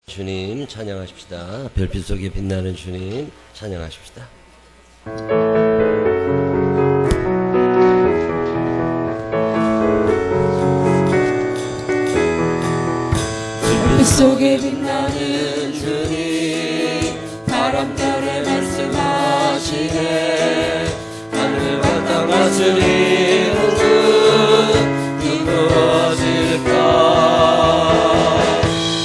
주님 찬양하십시다. 별빛 속에 빛나는 주님 찬양하십시다. 별빛 속에 빛나는 주님, 바람결에 말씀하시네. 하늘과 땅 다스리는 주 누구어질까.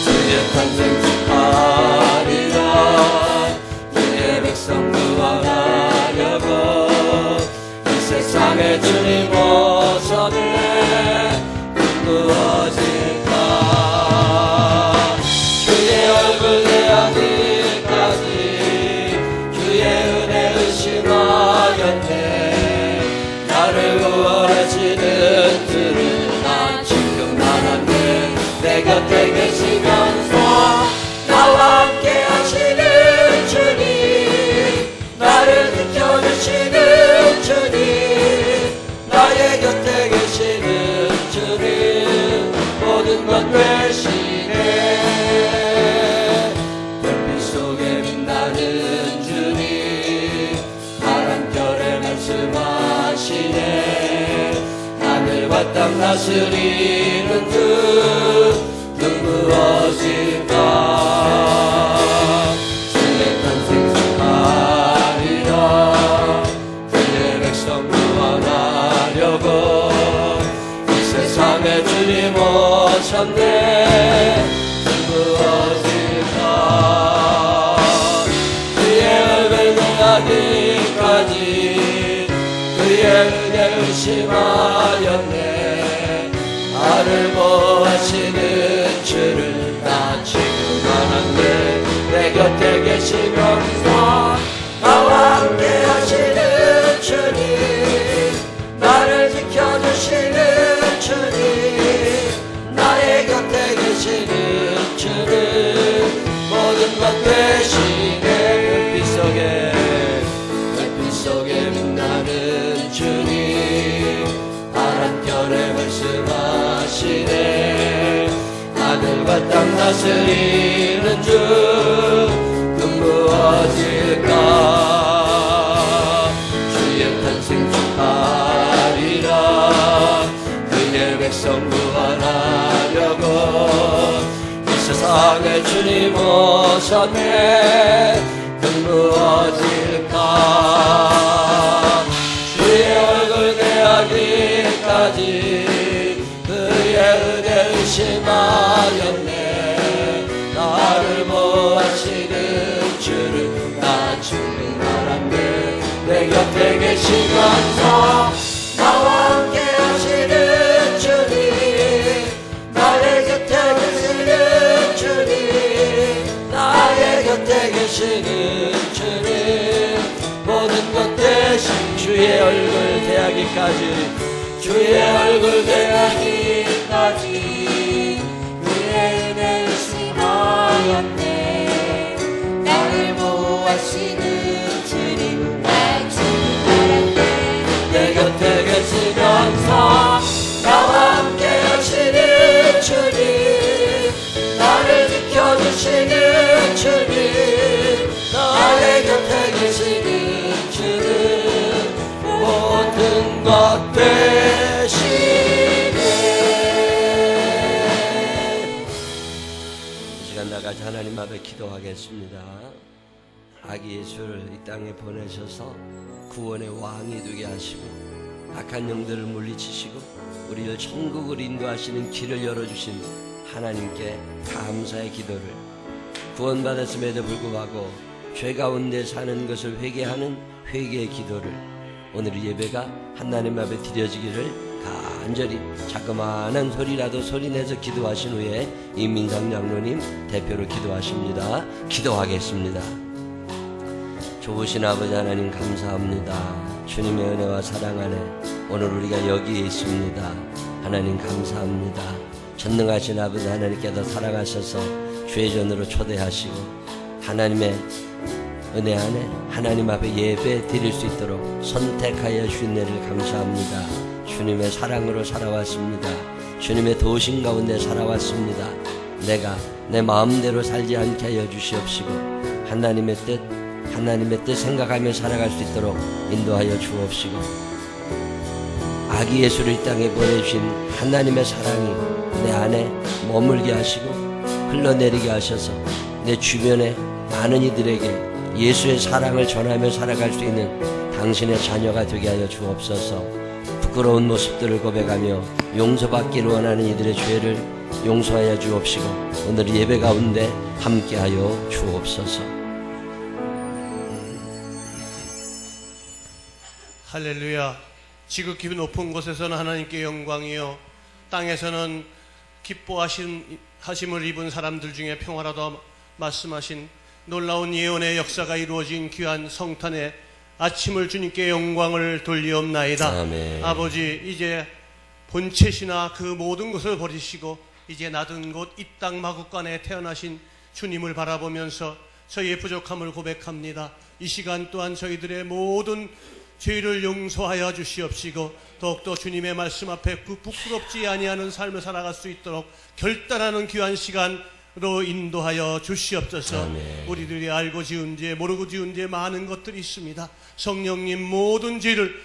주의 탄생 축하하리라. 주의 백성 구원하려고 이 세상에 주님 오셨네. 누구어질까. 주의 얼굴 내하기까지 주의 은혜 의심하였네. 나를 구원하시는 주를 나 지금 알았네. 내 곁에 계시면서 나와 함께 하시는 주님, 나를 지켜주시는 주님, 나의 곁에 계시는 주님, 모든 것 되시네. 별빛 속에 빛나는 주님, 바람결에 말씀하시네. 하늘과 땅 다스리는 주 누구어질까. 주의 탄생 축하하리라. 주의 백성 구원하려고 이 세상에 주님 오셨네. 누구어질까. 그의 얼굴 내하기까지 그의 은혜 의심하였네. 나를 보호하시는 주를 나 지금 알았네. 내 곁에 계시면서 나와 함께 하시는 주님, 나를 지켜주시는 주님, 나의 곁에 계시는 주님, 모든 것 되시네. 별빛 속에 빛나는 주님, 바람결에 말씀하시네. 하늘과 땅 다스리는 주 누구어질까. 주의 탄생 축하하리라. 그의 백성 구원하려고 이 세상에 주님 오셨네. 누구어질까. 주의 얼굴 내하기까지 그의 은혜 의심하였네. 나를 보호하시는 주를 나 주님 알았네. 내 곁에 계시면서 나와 함께 하시는 주님, 나의 곁에 계시는 주님, 나의 곁에 계시는 주님, 모든 것 대신 주의 얼굴 대하기까지, 주의 얼굴 대하기까지 그의 은혜 의심하였네. 나를 보호하시는 주님, 나 주님 알았네. 내 곁에 계시면서 나와 함께 하시는 주님, 나를 지켜주시는 주님, 나의 곁에 계시는 주님, 모든 것 되시네. 이 시간 나가서 하나님 앞에 기도하겠습니다. 아기 예수를 이 땅에 보내셔서 구원의 왕이 되게 하시고 악한 영들을 물리치시고 우리를 천국을 인도하시는 길을 열어주신 하나님께 감사의 기도를, 구원받았음에도 불구하고 죄 가운데 사는 것을 회개하는 회개의 기도를 오늘 예배가 하나님 앞에 드려지기를 간절히 자그마한 소리라도 소리내서 기도하신 후에 임민상 장로님 대표로 기도하십니다. 기도하겠습니다. 좋으신 아버지 하나님 감사합니다. 주님의 은혜와 사랑 안에 오늘 우리가 여기에 있습니다. 하나님 감사합니다. 전능하신 아버지 하나님께서 사랑하셔서 죄전으로 초대하시고 하나님의 은혜 안에 하나님 앞에 예배 드릴 수 있도록 선택하여 주신 은혜를 감사합니다. 주님의 사랑으로 살아왔습니다. 주님의 도우심 가운데 살아왔습니다. 내가 내 마음대로 살지 않게 하여 주시옵시고 하나님의 뜻 생각하며 살아갈 수 있도록 인도하여 주옵시고 아기 예수를 이 땅에 보내주신 하나님의 사랑이 내 안에 머물게 하시고 흘러내리게 하셔서 내 주변에 많은 이들에게 예수의 사랑을 전하며 살아갈 수 있는 당신의 자녀가 되게 하여 주옵소서. 부끄러운 모습들을 고백하며 용서받기를 원하는 이들의 죄를 용서하여 주옵시고 오늘 예배 가운데 함께하여 주옵소서. 할렐루야. 지극히 높은 곳에서는 하나님께 영광이요 땅에서는 기뻐하심을 입은 사람들 중에 평화라도 말씀하신 놀라운 예언의 역사가 이루어진 귀한 성탄의 아침을 주님께 영광을 돌리옵나이다. 아멘. 아버지, 이제 본체시나 그 모든 것을 버리시고 이제 낮은 곳 이 땅 마국간에 태어나신 주님을 바라보면서 저희의 부족함을 고백합니다. 이 시간 또한 저희들의 모든 죄를 용서하여 주시옵시고 더욱더 주님의 말씀 앞에 부끄럽지 아니하는 삶을 살아갈 수 있도록 결단하는 귀한 시간으로 인도하여 주시옵소서. 아멘. 우리들이 알고 지은 죄 모르고 지은 죄 많은 것들이 있습니다. 성령님 모든 죄를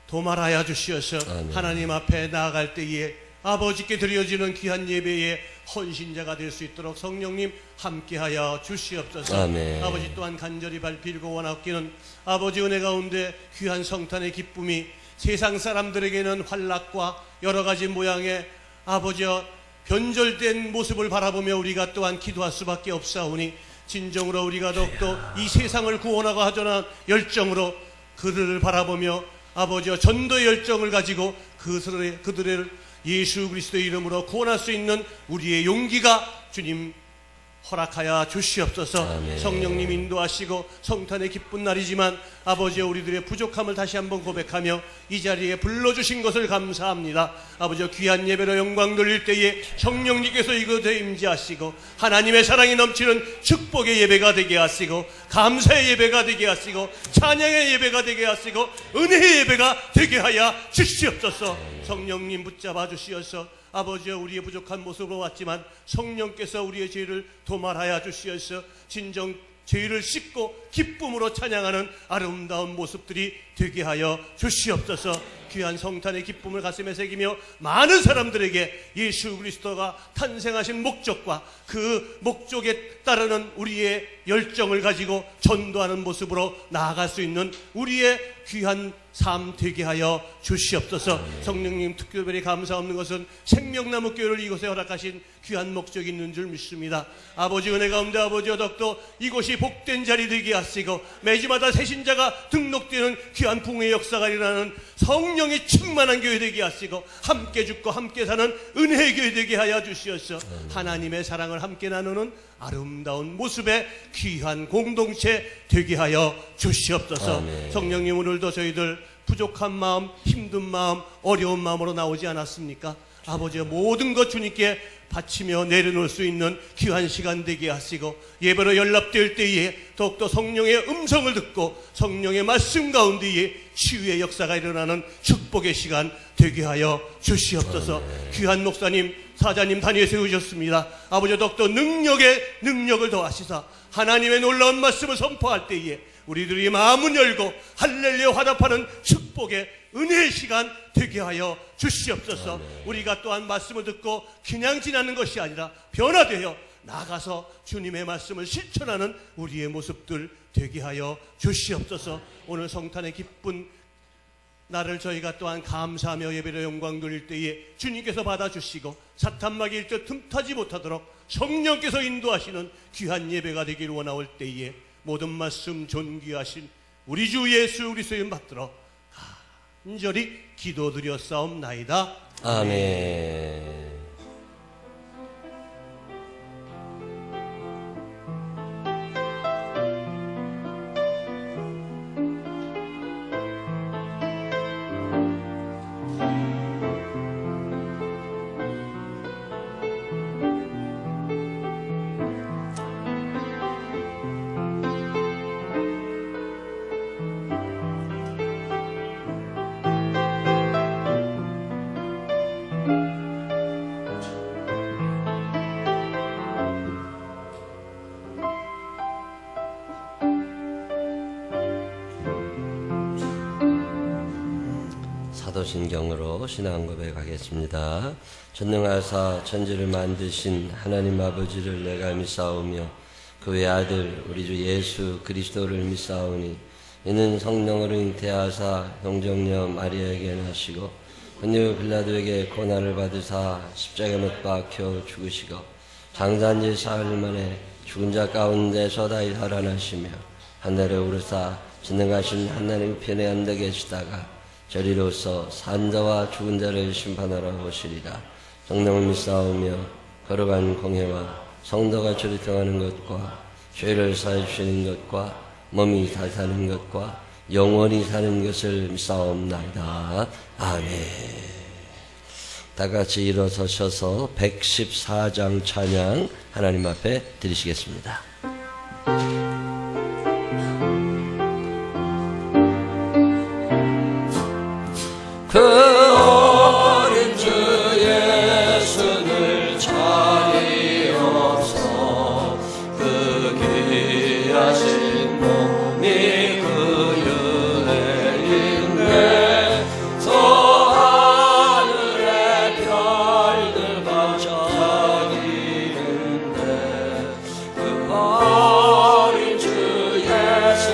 도말하여 주시어서 아멘. 하나님 앞에 나아갈 때에 아버지께 드려지는 귀한 예배에 헌신자가 될 수 있도록 성령님 함께하여 주시옵소서. 아멘. 아버지 또한 간절히 빌고 원하옵기는 아버지 은혜 가운데 귀한 성탄의 기쁨이 세상 사람들에게는 환락과 여러 가지 모양의 아버지여 변절된 모습을 바라보며 우리가 또한 기도할 수밖에 없사오니 진정으로 우리가 더욱더 이 세상을 구원하고 하자는 열정으로 그들을 바라보며 아버지여 전도의 열정을 가지고 그들을 예수 그리스도의 이름으로 구원할 수 있는 우리의 용기가 주님 허락하여 주시옵소서. 아멘. 성령님 인도하시고 성탄의 기쁜 날이지만 아버지여 우리들의 부족함을 다시 한번 고백하며 이 자리에 불러주신 것을 감사합니다. 아버지여 귀한 예배로 영광 돌릴 때에 성령님께서 이곳에 임재하시고 하나님의 사랑이 넘치는 축복의 예배가 되게 하시고 감사의 예배가 되게 하시고 찬양의 예배가 되게 하시고 은혜의 예배가 되게 하여 주시옵소서. 성령님 붙잡아 주시어서 아버지여 우리의 부족한 모습으로 왔지만 성령께서 우리의 죄를 도말하여 주시어서 진정 죄를 씻고 기쁨으로 찬양하는 아름다운 모습들이 되게 하여 주시옵소서. 귀한 성탄의 기쁨을 가슴에 새기며 많은 사람들에게 예수 그리스도가 탄생하신 목적과 그 목적에 따르는 우리의 열정을 가지고 전도하는 모습으로 나아갈 수 있는 우리의 귀한 삶 되게 하여 주시옵소서. 성령님 특별히 감사 없는 것은 생명나무 교회를 이곳에 허락하신 귀한 목적이 있는 줄 믿습니다. 아버지 은혜 가운데 아버지와 덕도 이곳이 복된 자리 되게 하시고 매주마다 새신자가 등록되는 귀한 부흥의 역사가 일어나는 성령이 충만한 교회 되게 하시고 함께 죽고 함께 사는 은혜의 교회 되게 하여 주시옵소서. 하나님의 사랑을 함께 나누는 아름다운 모습의 귀한 공동체 되게 하여 주시옵소서. 아멘. 성령님 오늘도 저희들 부족한 마음, 힘든 마음, 어려운 마음으로 나오지 않았습니까? 아버지의 모든 것 주님께 바치며 내려놓을 수 있는 귀한 시간 되게 하시고 예배로 연락될 때에 더욱더 성령의 음성을 듣고 성령의 말씀 가운데에 치유의 역사가 일어나는 축복의 시간 되게 하여 주시옵소서. 귀한 목사님, 사자님 단위에 세우셨습니다. 아버지 더욱더 능력을 더하시사 하나님의 놀라운 말씀을 선포할 때에 우리들이 마음을 열고 할렐루야 화답하는 축복의 은혜의 시간 되게 하여 주시옵소서. 우리가 또한 말씀을 듣고 그냥 지나는 것이 아니라 변화되어 나가서 주님의 말씀을 실천하는 우리의 모습들 되게 하여 주시옵소서. 오늘 성탄의 기쁜 나를 저희가 또한 감사하며 예배로 영광 돌릴 때에 주님께서 받아주시고 사탄마귀 일뜻 틈타지 못하도록 성령께서 인도하시는 귀한 예배가 되기를 원하올 때에 모든 말씀 존귀하신 우리 주 예수 그리스도의 받들어 간절히 기도드렸사옵나이다. 아멘. 사도신경으로 신앙 고백하겠습니다. 전능하사 천지를 만드신 하나님 아버지를 내가 믿사오며 그 외아들 우리 주 예수 그리스도를 믿사오니 이는 성령으로 잉태하사 동정녀 마리아에게 나시고 본유 빌라도에게 고난을 받으사 십자가에 못 박혀 죽으시고 장사한지 사흘 만에 죽은 자 가운데서 다시 살아나시며 하늘에 오르사 전능하신 하나님 편에 앉아 계시다가 저리로서 산자와 죽은 자를 심판하러 오시리라. 성령을 믿사오며 거룩한 공회와 성도가 조리통하는 것과 죄를 사해 주시는 것과 몸이 다 사는 것과 영원히 사는 것을 믿사옵나이다. 아멘. 다 같이 일어서셔서 114장 찬양 하나님 앞에 드리시겠습니다. 그 어린 주 예수를 차리옵소. 그 귀하신 몸이 그 유에 있네. 저 하늘의 별들 반짝이는데 그 어린 주 예수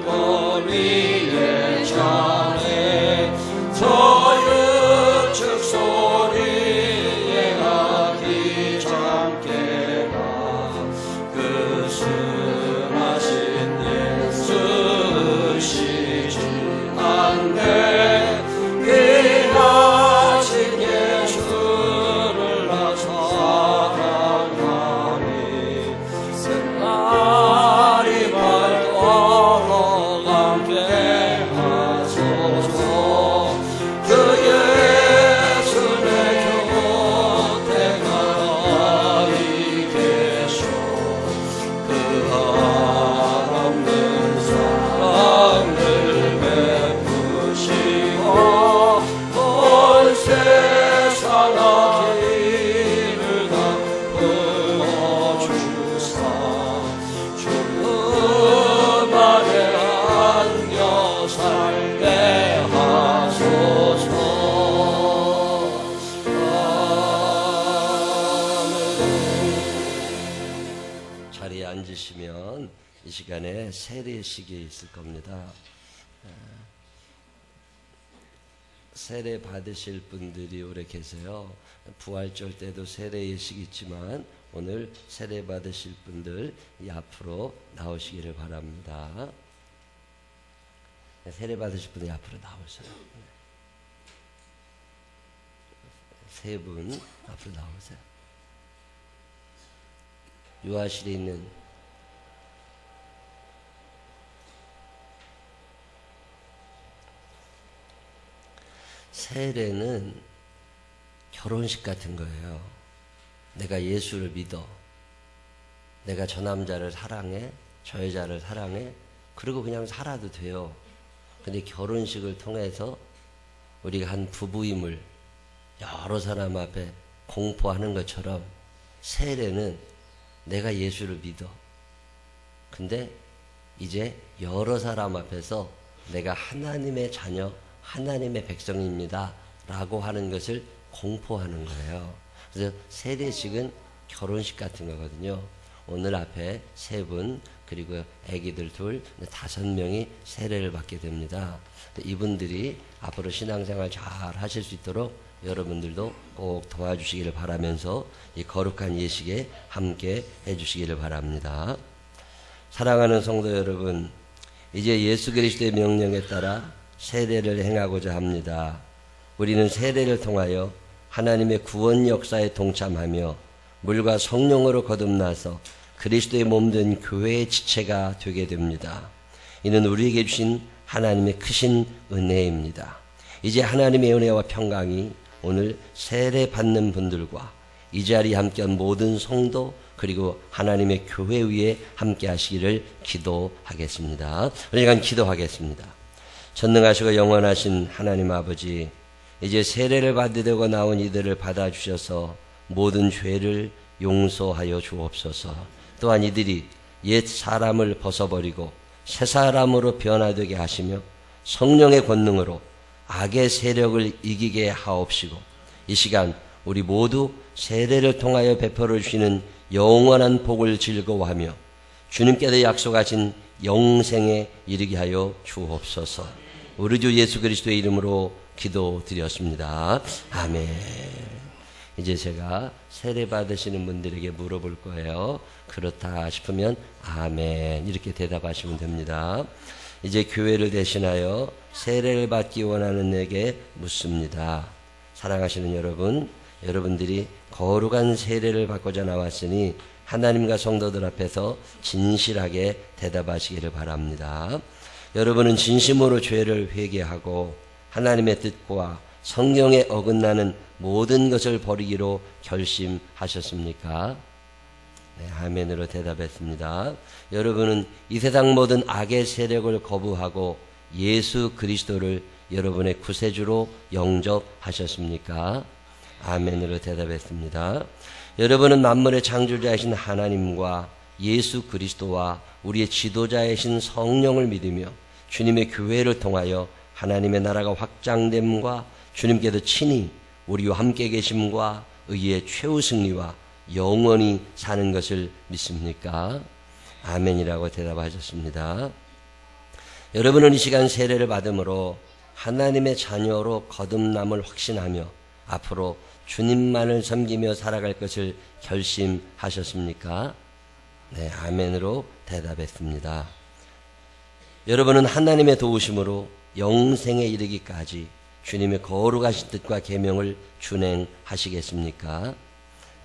몸 위에 자네. 저 육축 소리에 가기 잠깨나 그 순하신 예수 쉬지 않네. 귀하신 예수를 나 사랑하니 새날이 밝도록 함께 하소서. 그 예수 내 곁에 가까이 계셔. 그 한없는 사랑을 베푸시고 온 세상 길을 다 풀어주사 죽음 안에 안겨 살게 하소서. 자리에 앉으시면 이 시간에 세례식이 있을 겁니다. 세례 받으실 분들이 오래 계세요. 부활절 때도 세례식 있지만 오늘 세례 받으실 분들 이 앞으로 나오시기를 바랍니다. 세례 받으실 분이 앞으로 나오세요. 세 분 앞으로 나오세요. 유아실에 있는 세례는 결혼식 같은 거예요. 내가 예수를 믿어. 내가 저 남자를 사랑해. 저 여자를 사랑해. 그리고 그냥 살아도 돼요. 근데 결혼식을 통해서 우리가 한 부부임을 여러 사람 앞에 공포하는 것처럼 세례는 내가 예수를 믿어. 근데 이제 여러 사람 앞에서 내가 하나님의 자녀, 하나님의 백성입니다 라고 하는 것을 공포하는 거예요. 그래서 세례식은 결혼식 같은 거거든요. 오늘 앞에 세 분 그리고 아기들 둘, 5명이 세례를 받게 됩니다. 이분들이 앞으로 신앙생활 잘 하실 수 있도록 여러분들도 꼭 도와주시기를 바라면서 이 거룩한 예식에 함께 해주시기를 바랍니다. 사랑하는 성도 여러분, 이제 예수 그리스도의 명령에 따라 세례를 행하고자 합니다. 우리는 세례를 통하여 하나님의 구원 역사에 동참하며 물과 성령으로 거듭나서 그리스도의 몸된 교회의 지체가 되게 됩니다. 이는 우리에게 주신 하나님의 크신 은혜입니다. 이제 하나님의 은혜와 평강이 오늘 세례 받는 분들과 이 자리에 함께한 모든 성도 그리고 하나님의 교회 위에 함께 하시기를 기도하겠습니다. 우리 시간 기도하겠습니다. 전능하시고 영원하신 하나님 아버지, 이제 세례를 받으려고 나온 이들을 받아주셔서 모든 죄를 용서하여 주옵소서. 또한 이들이 옛 사람을 벗어버리고 새 사람으로 변화되게 하시며 성령의 권능으로 악의 세력을 이기게 하옵시고 이 시간 우리 모두 세례를 통하여 베풀어 주시는 영원한 복을 즐거워하며 주님께서 약속하신 영생에 이르게 하여 주옵소서. 우리 주 예수 그리스도의 이름으로 기도드렸습니다. 아멘. 이제 제가 세례 받으시는 분들에게 물어볼 거예요. 그렇다 싶으면 아멘 이렇게 대답하시면 됩니다. 이제 교회를 대신하여 세례를 받기 원하는 내게 묻습니다. 사랑하시는 여러분, 여러분들이 거룩한 세례를 받고자 나왔으니 하나님과 성도들 앞에서 진실하게 대답하시기를 바랍니다. 여러분은 진심으로 죄를 회개하고 하나님의 뜻과 성경에 어긋나는 모든 것을 버리기로 결심하셨습니까? 네, 아멘으로 대답했습니다. 여러분은 이 세상 모든 악의 세력을 거부하고 예수 그리스도를 여러분의 구세주로 영접하셨습니까? 아멘으로 대답했습니다. 여러분은 만물의 창조자이신 하나님과 예수 그리스도와 우리의 지도자이신 성령을 믿으며 주님의 교회를 통하여 하나님의 나라가 확장됨과 주님께서 친히 우리와 함께 계심과 의의 최후 승리와 영원히 사는 것을 믿습니까? 아멘이라고 대답하셨습니다. 여러분은 이 시간 세례를 받음으로 하나님의 자녀로 거듭남을 확신하며 앞으로 주님만을 섬기며 살아갈 것을 결심하셨습니까? 네, 아멘으로 대답했습니다. 여러분은 하나님의 도우심으로 영생에 이르기까지 주님의 거룩하신 뜻과 계명을 준행하시겠습니까?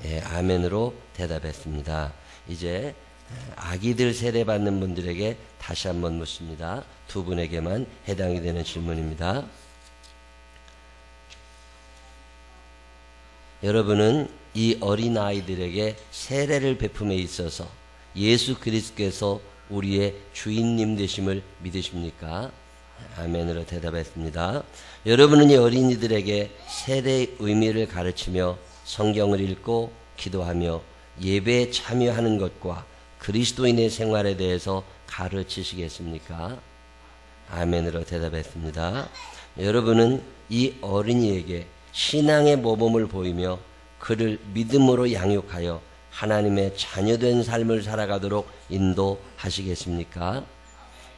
네, 아멘으로 대답했습니다. 이제 아기들 세례받는 분들에게 다시 한번 묻습니다. 두 분에게만 해당이 되는 질문입니다. 여러분은 이 어린아이들에게 세례를 베품에 있어서 예수 그리스도께서 우리의 주인님 되심을 믿으십니까? 아멘으로 대답했습니다. 여러분은 이 어린이들에게 세례의 의미를 가르치며 성경을 읽고 기도하며 예배에 참여하는 것과 그리스도인의 생활에 대해서 가르치시겠습니까? 아멘으로 대답했습니다. 여러분은 이 어린이에게 신앙의 모범을 보이며 그를 믿음으로 양육하여 하나님의 자녀된 삶을 살아가도록 인도하시겠습니까?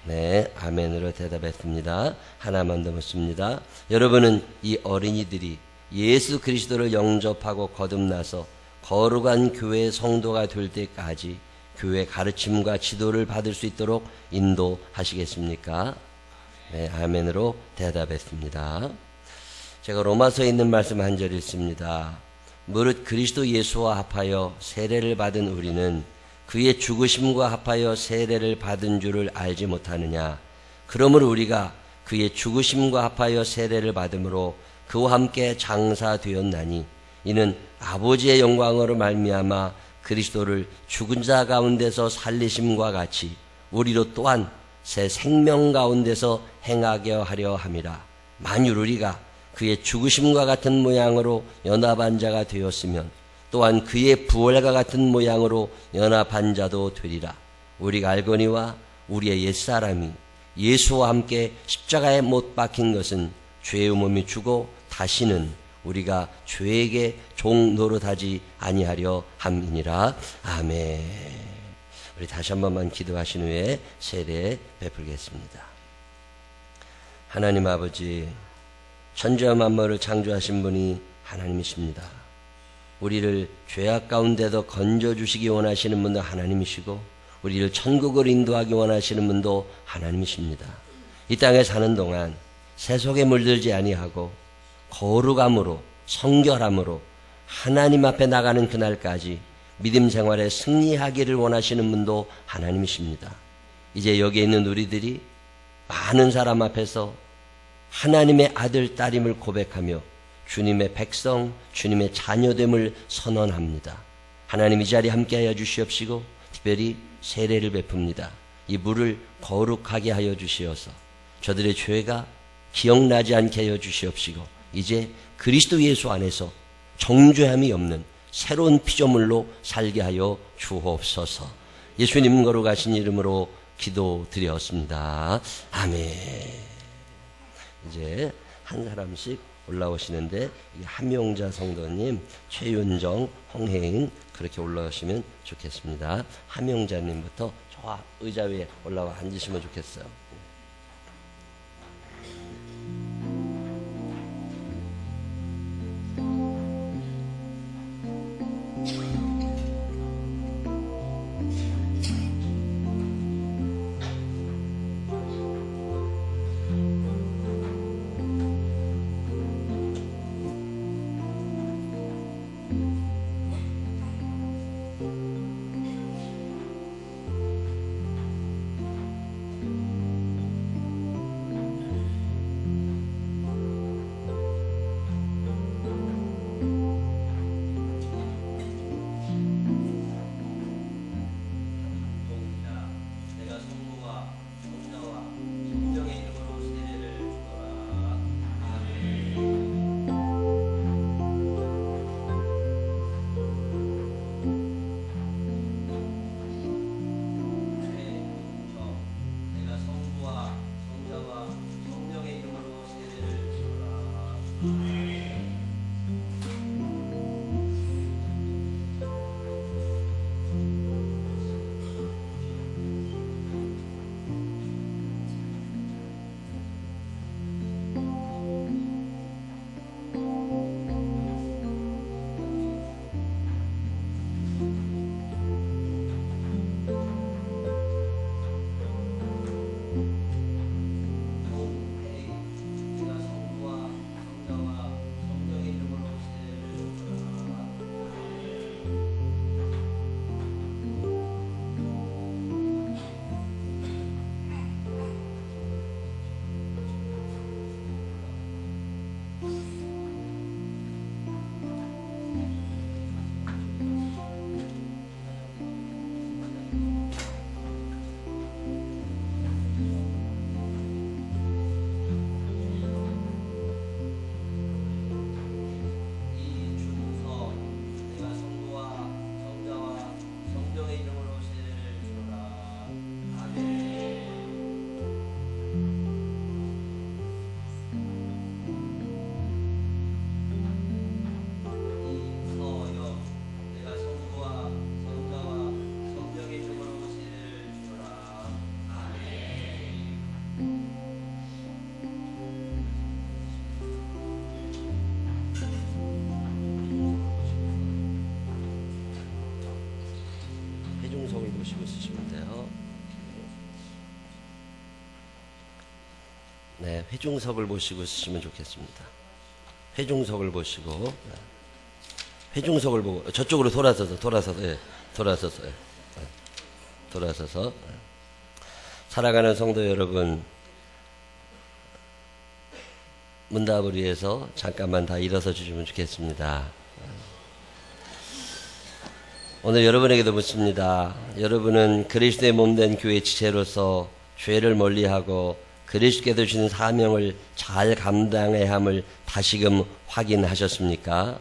네, 아멘으로 대답했습니다. 하나만 더 묻습니다. 여러분은 이 어린이들이 예수 그리스도를 영접하고 거듭나서 거룩한 교회의 성도가 될 때까지 교회 가르침과 지도를 받을 수 있도록 인도하시겠습니까? 네, 아멘으로 대답했습니다. 제가 로마서에 있는 말씀 한 절 읽습니다. 무릇 그리스도 예수와 합하여 세례를 받은 우리는 그의 죽으심과 합하여 세례를 받은 줄을 알지 못하느냐. 그러므로 우리가 그의 죽으심과 합하여 세례를 받음으로 그와 함께 장사되었나니 이는 아버지의 영광으로 말미암아 그리스도를 죽은 자 가운데서 살리심과 같이 우리로 또한 새 생명 가운데서 행하게 하려 함이라. 만일 우리가 그의 죽으심과 같은 모양으로 연합한 자가 되었으면 또한 그의 부활과 같은 모양으로 연합한 자도 되리라. 우리가 알거니와 우리의 옛사람이 예수와 함께 십자가에 못 박힌 것은 죄의 몸이 죽어 다시는 우리가 죄에게 종 노릇하지 아니하려 함이니라. 아멘. 우리 다시 한 번만 기도하신 후에 세례 베풀겠습니다. 하나님 아버지, 천지와 만물을 창조하신 분이 하나님이십니다. 우리를 죄악 가운데도 건져주시기 원하시는 분도 하나님이시고 우리를 천국을 인도하기 원하시는 분도 하나님이십니다. 이 땅에 사는 동안 세속에 물들지 아니하고 거룩함으로 성결함으로 하나님 앞에 나가는 그날까지 믿음 생활에 승리하기를 원하시는 분도 하나님이십니다. 이제 여기에 있는 우리들이 많은 사람 앞에서 하나님의 아들 딸임을 고백하며 주님의 백성, 주님의 자녀됨을 선언합니다. 하나님 이 자리에 함께하여 주시옵시고 특별히 세례를 베풉니다. 이 물을 거룩하게 하여 주시어서 저들의 죄가 기억나지 않게 하여 주시옵시고 이제 그리스도 예수 안에서 정죄함이 없는 새로운 피조물로 살게 하여 주옵소서. 예수님 거룩하신 이름으로 기도드렸습니다. 아멘. 이제 한 사람씩 올라오시는데 함용자 성도님, 최윤정, 홍혜인 그렇게 올라오시면 좋겠습니다. 함용자님부터 저 의자 위에 올라와 앉으시면 좋겠어요. 회중석을 보시고 쓰시면 돼요. 네, 회중석을 보시고 쓰시면 좋겠습니다. 회중석을 보시고, 회중석을 보고 저쪽으로 돌아서서 살아가는 성도 여러분, 문답을 위해서 잠깐만 다 일어서 주시면 좋겠습니다. 오늘 여러분에게도 묻습니다. 여러분은 그리스도의 몸된 교회 지체로서 죄를 멀리하고 그리스도께서 주신 사명을 잘 감당해야 함을 다시금 확인하셨습니까?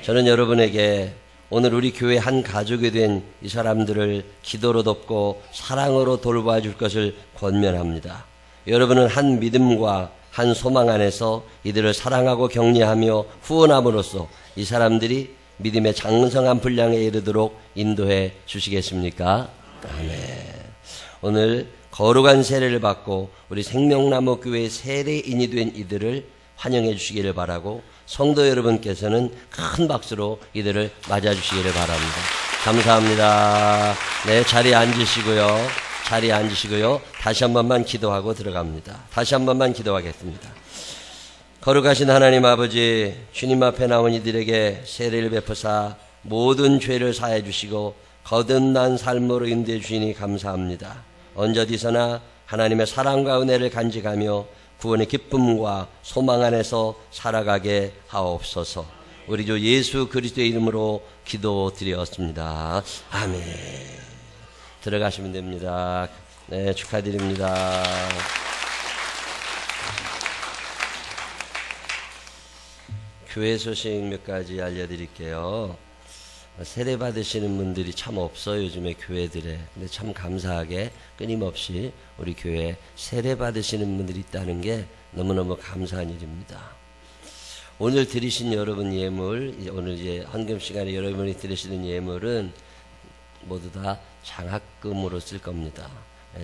저는 여러분에게 오늘 우리 교회 한 가족이 된 이 사람들을 기도로 돕고 사랑으로 돌봐줄 것을 권면합니다. 여러분은 한 믿음과 한 소망 안에서 이들을 사랑하고 격려하며 후원함으로써 이 사람들이 믿음의 장성한 분량에 이르도록 인도해 주시겠습니까? 아멘. 오늘 거룩한 세례를 받고 우리 생명나무 교회의 세례인이 된 이들을 환영해 주시기를 바라고, 성도 여러분께서는 큰 박수로 이들을 맞아 주시기를 바랍니다. 감사합니다. 네, 자리에 앉으시고요. 다시 한 번만 기도하고 들어갑니다. 다시 한 번만 기도하겠습니다. 거룩하신 하나님 아버지, 주님 앞에 나온 이들에게 세례를 베푸사 모든 죄를 사해 주시고 거듭난 삶으로 인도해 주시니 감사합니다. 언제 어디서나 하나님의 사랑과 은혜를 간직하며 구원의 기쁨과 소망 안에서 살아가게 하옵소서. 우리 주 예수 그리스도의 이름으로 기도드렸습니다. 아멘. 들어가시면 됩니다. 네, 축하드립니다. 교회 소식 몇 가지 알려드릴게요. 세례 받으시는 분들이 참 없어요, 요즘에 교회들에. 근데 참 감사하게 끊임없이 우리 교회에 세례 받으시는 분들이 있다는 게 너무너무 감사한 일입니다. 오늘 들으신 여러분 예물, 오늘 이제 헌금 시간에 여러분이 들으시는 예물은 모두 다 장학금으로 쓸 겁니다.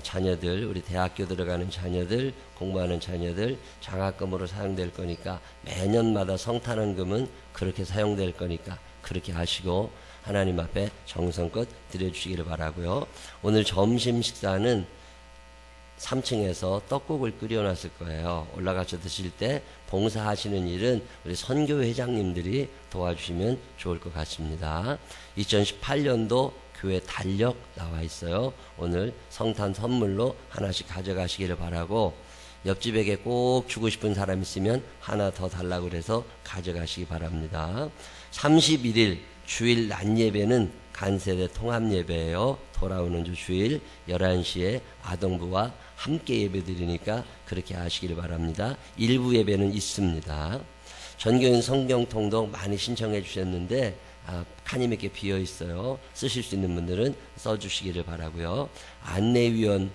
자녀들, 우리 대학교 들어가는 자녀들, 공부하는 자녀들 장학금으로 사용될 거니까 매년마다 성탄원금은 그렇게 사용될 거니까 그렇게 하시고 하나님 앞에 정성껏 드려주시기를 바라고요. 오늘 점심 식사는 3층에서 떡국을 끓여놨을 거예요. 올라가서 드실 때 봉사하시는 일은 우리 선교회 회장님들이 도와주시면 좋을 것 같습니다. 2018년도 교회 달력 나와 있어요. 오늘 성탄 선물로 하나씩 가져가시기를 바라고, 옆집에게 꼭 주고 싶은 사람 있으면 하나 더 달라고 그래서 가져가시기 바랍니다. 31일 주일 낮 예배는 간세대 통합 예배예요. 돌아오는 주 주일 11시에 아동부와 함께 예배 드리니까 그렇게 하시기를 바랍니다. 일부 예배는 있습니다. 전교인 성경통독 많이 신청해 주셨는데 칸이 비어 있어요. 쓰실 수 있는 분들은 써주시기를 바라고요. 안내위원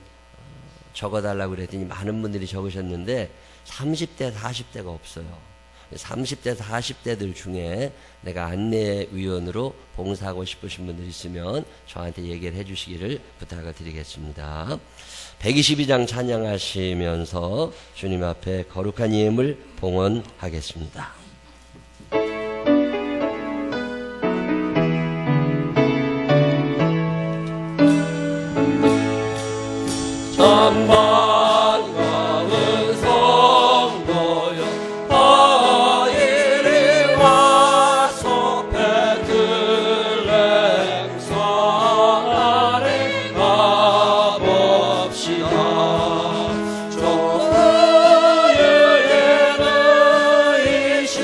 적어달라고 그랬더니 많은 분들이 적으셨는데 30대 40대가 없어요. 30대 40대들 중에 내가 안내위원으로 봉사하고 싶으신 분들 있으면 저한테 얘기를 해주시기를 부탁을 드리겠습니다. 122장 찬양하시면서 주님 앞에 거룩한 예물 봉헌하겠습니다. 참 반가운 성도여, 이리 와서 베들레헴 성 아래 가봅시다. 조유에는 이식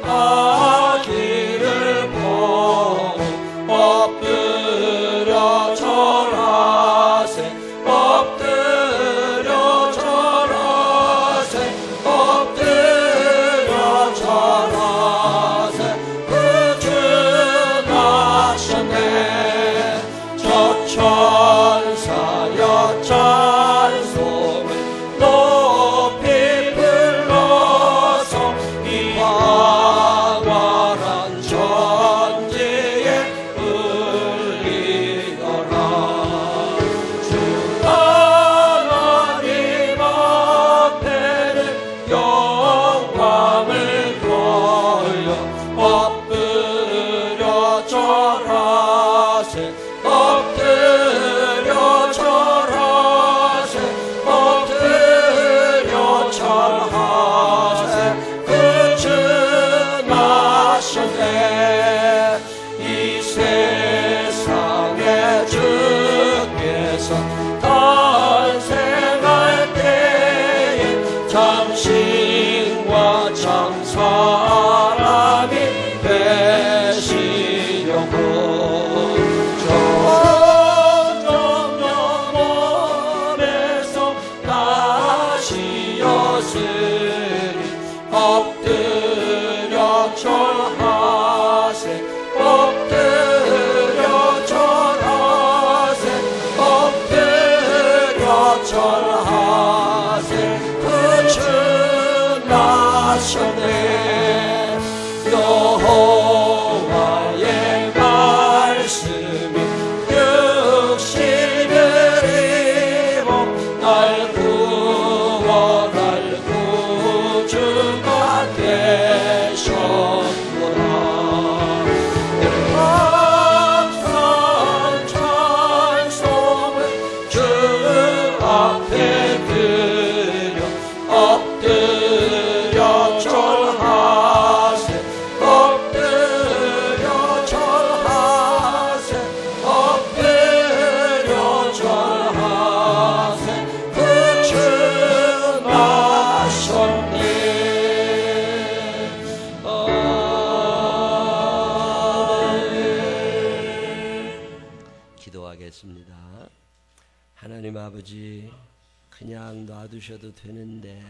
아기를 보고 엎드려 절하세. 엎드려 절하세. 그 주 나셨네. 저 천사여 찬송을 높이 불러서 이 광활한 천지에 울리더라. 주 하나님 앞에는 영광을 돌려 엎드려 절하세. 엎드려 절하세. 엎드려 절하세. 그 주 나셨네. 이 세상에 주께서 탄생할 때에 참신과 참 사람이 되시려고 점점 영원에서 나시었으니 엎드려 절하세. 엎드려 절하세. 엎드려 절하세. 그 주 나셨네. 여호와의 말씀이 육신을 입어 날 구원할 구주가 되셨구나. 항상 찬송을 주 앞에 드려 엎드려 절하세. 엎드려 절하세. 엎드려 절하세. 그 주 나셨네. 기도하겠습니다. 하나님 아버지, 그냥 놔두셔도 되는데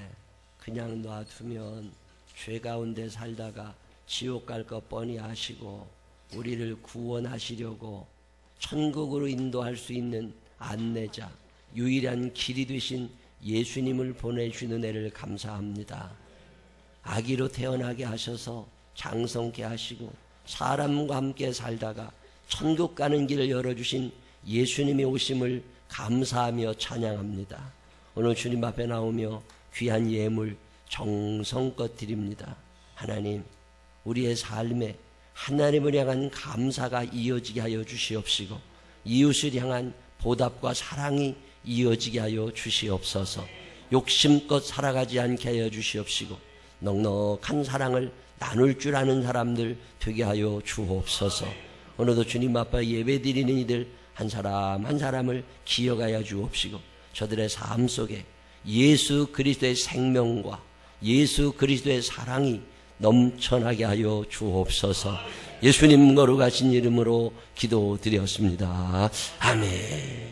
그냥 놔두면 죄 가운데 살다가 지옥 갈 것 뻔히 아시고 우리를 구원하시려고 천국으로 인도할 수 있는 안내자, 유일한 길이 되신 예수님을 보내주는 애를 감사합니다. 아기로 태어나게 하셔서 장성케 하시고 사람과 함께 살다가 천국 가는 길을 열어주신 예수님의 오심을 감사하며 찬양합니다. 오늘 주님 앞에 나오며 귀한 예물 정성껏 드립니다. 하나님, 우리의 삶에 하나님을 향한 감사가 이어지게 하여 주시옵시고 이웃을 향한 보답과 사랑이 이어지게 하여 주시옵소서. 욕심껏 살아가지 않게 하여 주시옵시고 넉넉한 사랑을 나눌 줄 아는 사람들 되게 하여 주옵소서. 오늘도 주님 앞에 예배드리는 이들 한 사람 한 사람을 기억하여 주옵시고 저들의 삶 속에 예수 그리스도의 생명과 예수 그리스도의 사랑이 넘쳐나게 하여 주옵소서. 예수님 거룩하신 이름으로 기도드렸습니다. 아멘.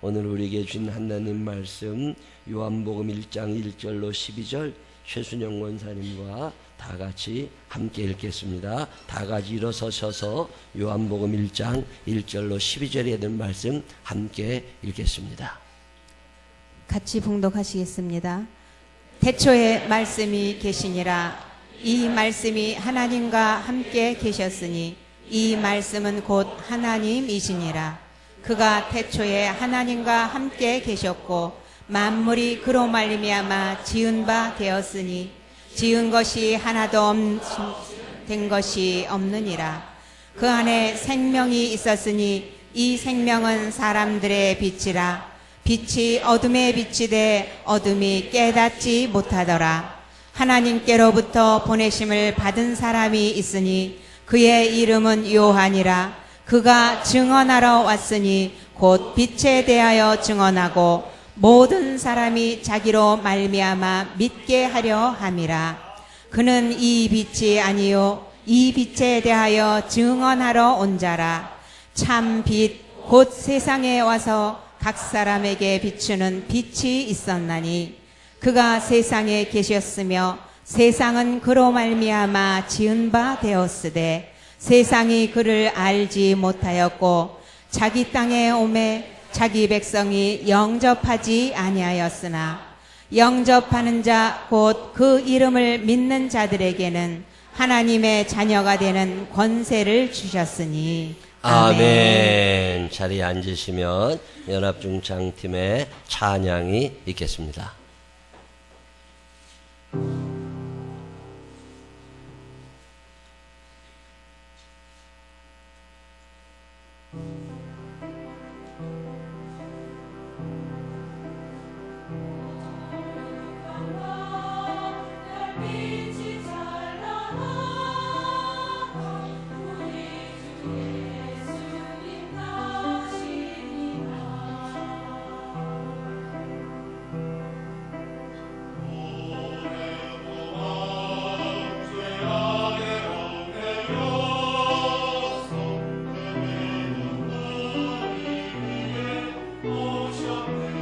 오늘 우리에게 주신 하나님 말씀 요한복음 1장 1절로 12절 최순영 원사님과 다 같이 함께 읽겠습니다. 다 같이 일어서셔서 요한복음 1장 1절로 12절에 있는 말씀 함께 읽겠습니다. 같이 봉독하시겠습니다. 태초에 말씀이 계시니라. 이 말씀이 하나님과 함께 계셨으니 이 말씀은 곧 하나님이시니라. 그가 태초에 하나님과 함께 계셨고 만물이 그로 말미암아 지은 바 되었으니 지은 것이 하나도 된 것이 없느니라. 그 안에 생명이 있었으니 이 생명은 사람들의 빛이라. 빛이 어둠에 비치되 어둠이 깨닫지 못하더라. 하나님께로부터 보내심을 받은 사람이 있으니 그의 이름은 요한이라. 그가 증언하러 왔으니 곧 빛에 대하여 증언하고 모든 사람이 자기로 말미암아 믿게 하려 함이라. 그는 이 빛이 아니요 이 빛에 대하여 증언하러 온 자라. 참 빛 곧 세상에 와서 각 사람에게 비추는 빛이 있었나니 그가 세상에 계셨으며 세상은 그로 말미암아 지은 바 되었으되 세상이 그를 알지 못하였고 자기 땅에 오매 자기 백성이 영접하지 아니하였으나 영접하는 자 곧 그 이름을 믿는 자들에게는 하나님의 자녀가 되는 권세를 주셨으니 아멘. 자리에 앉으시면 연합중창팀의 찬양이 있겠습니다. 오셨네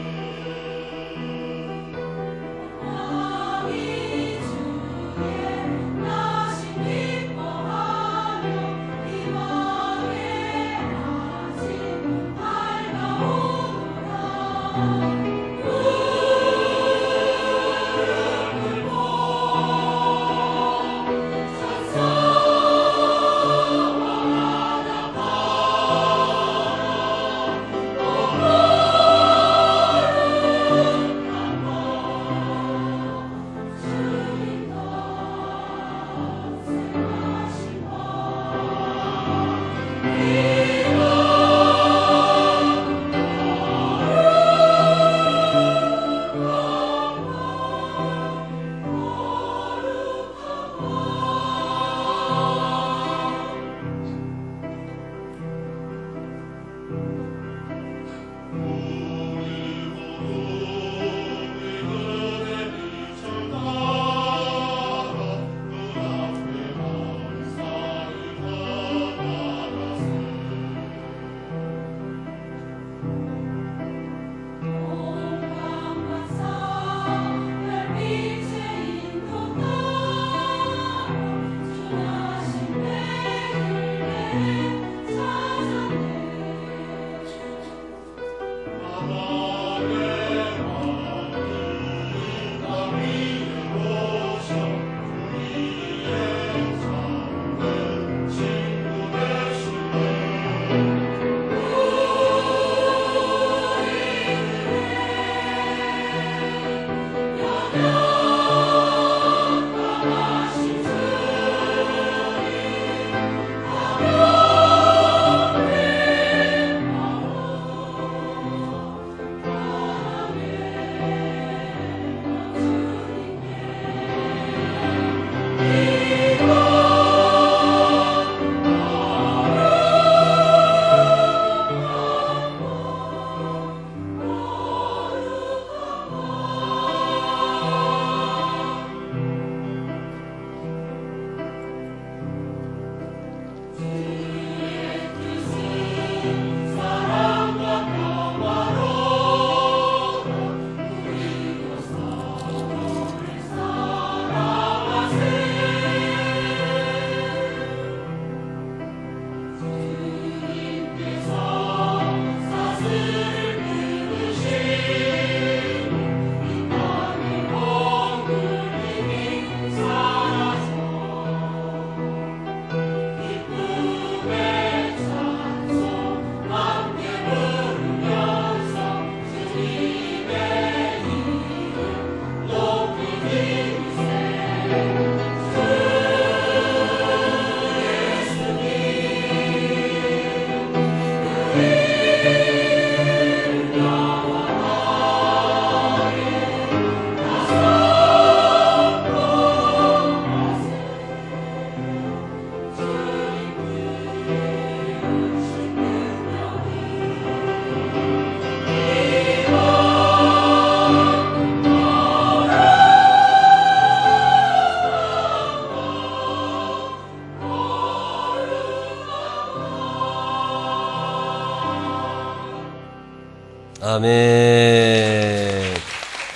아멘.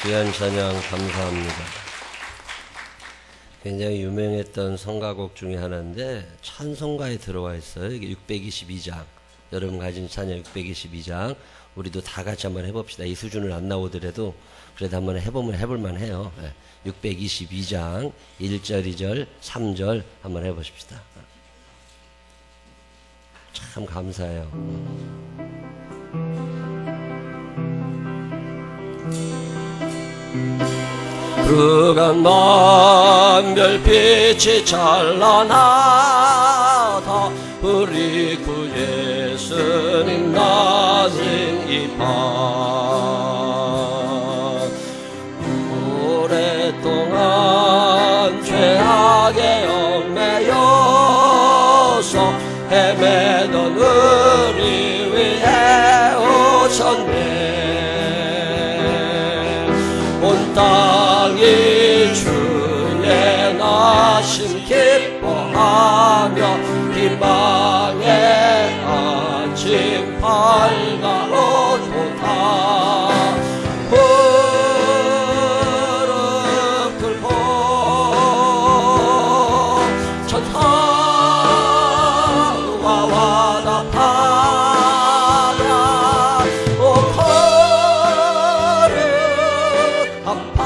귀한 찬양 감사합니다. 굉장히 유명했던 성가곡 중에 하나인데 찬송가에 들어와 있어요. 이게 622장. 여러분 가진 찬양 622장. 우리도 다 같이 한번 해봅시다. 이 수준을 안 나오더라도 그래도 한번 해보면 해볼만 해요. 622장 1절, 2절, 3절 한번 해보십시다. 참 감사해요. 푸른 만별빛이 찬란하다 우리 구 예수님 낮은 이밤 오랫동안 죄악에 얽매여서 헤매던 우리 위해 오셨네 온 땅이 주의 나심 기뻐하며 희망의 아침 밝아오도다 무릎 꿇고 천사와 와답하라 오 거룩한 밤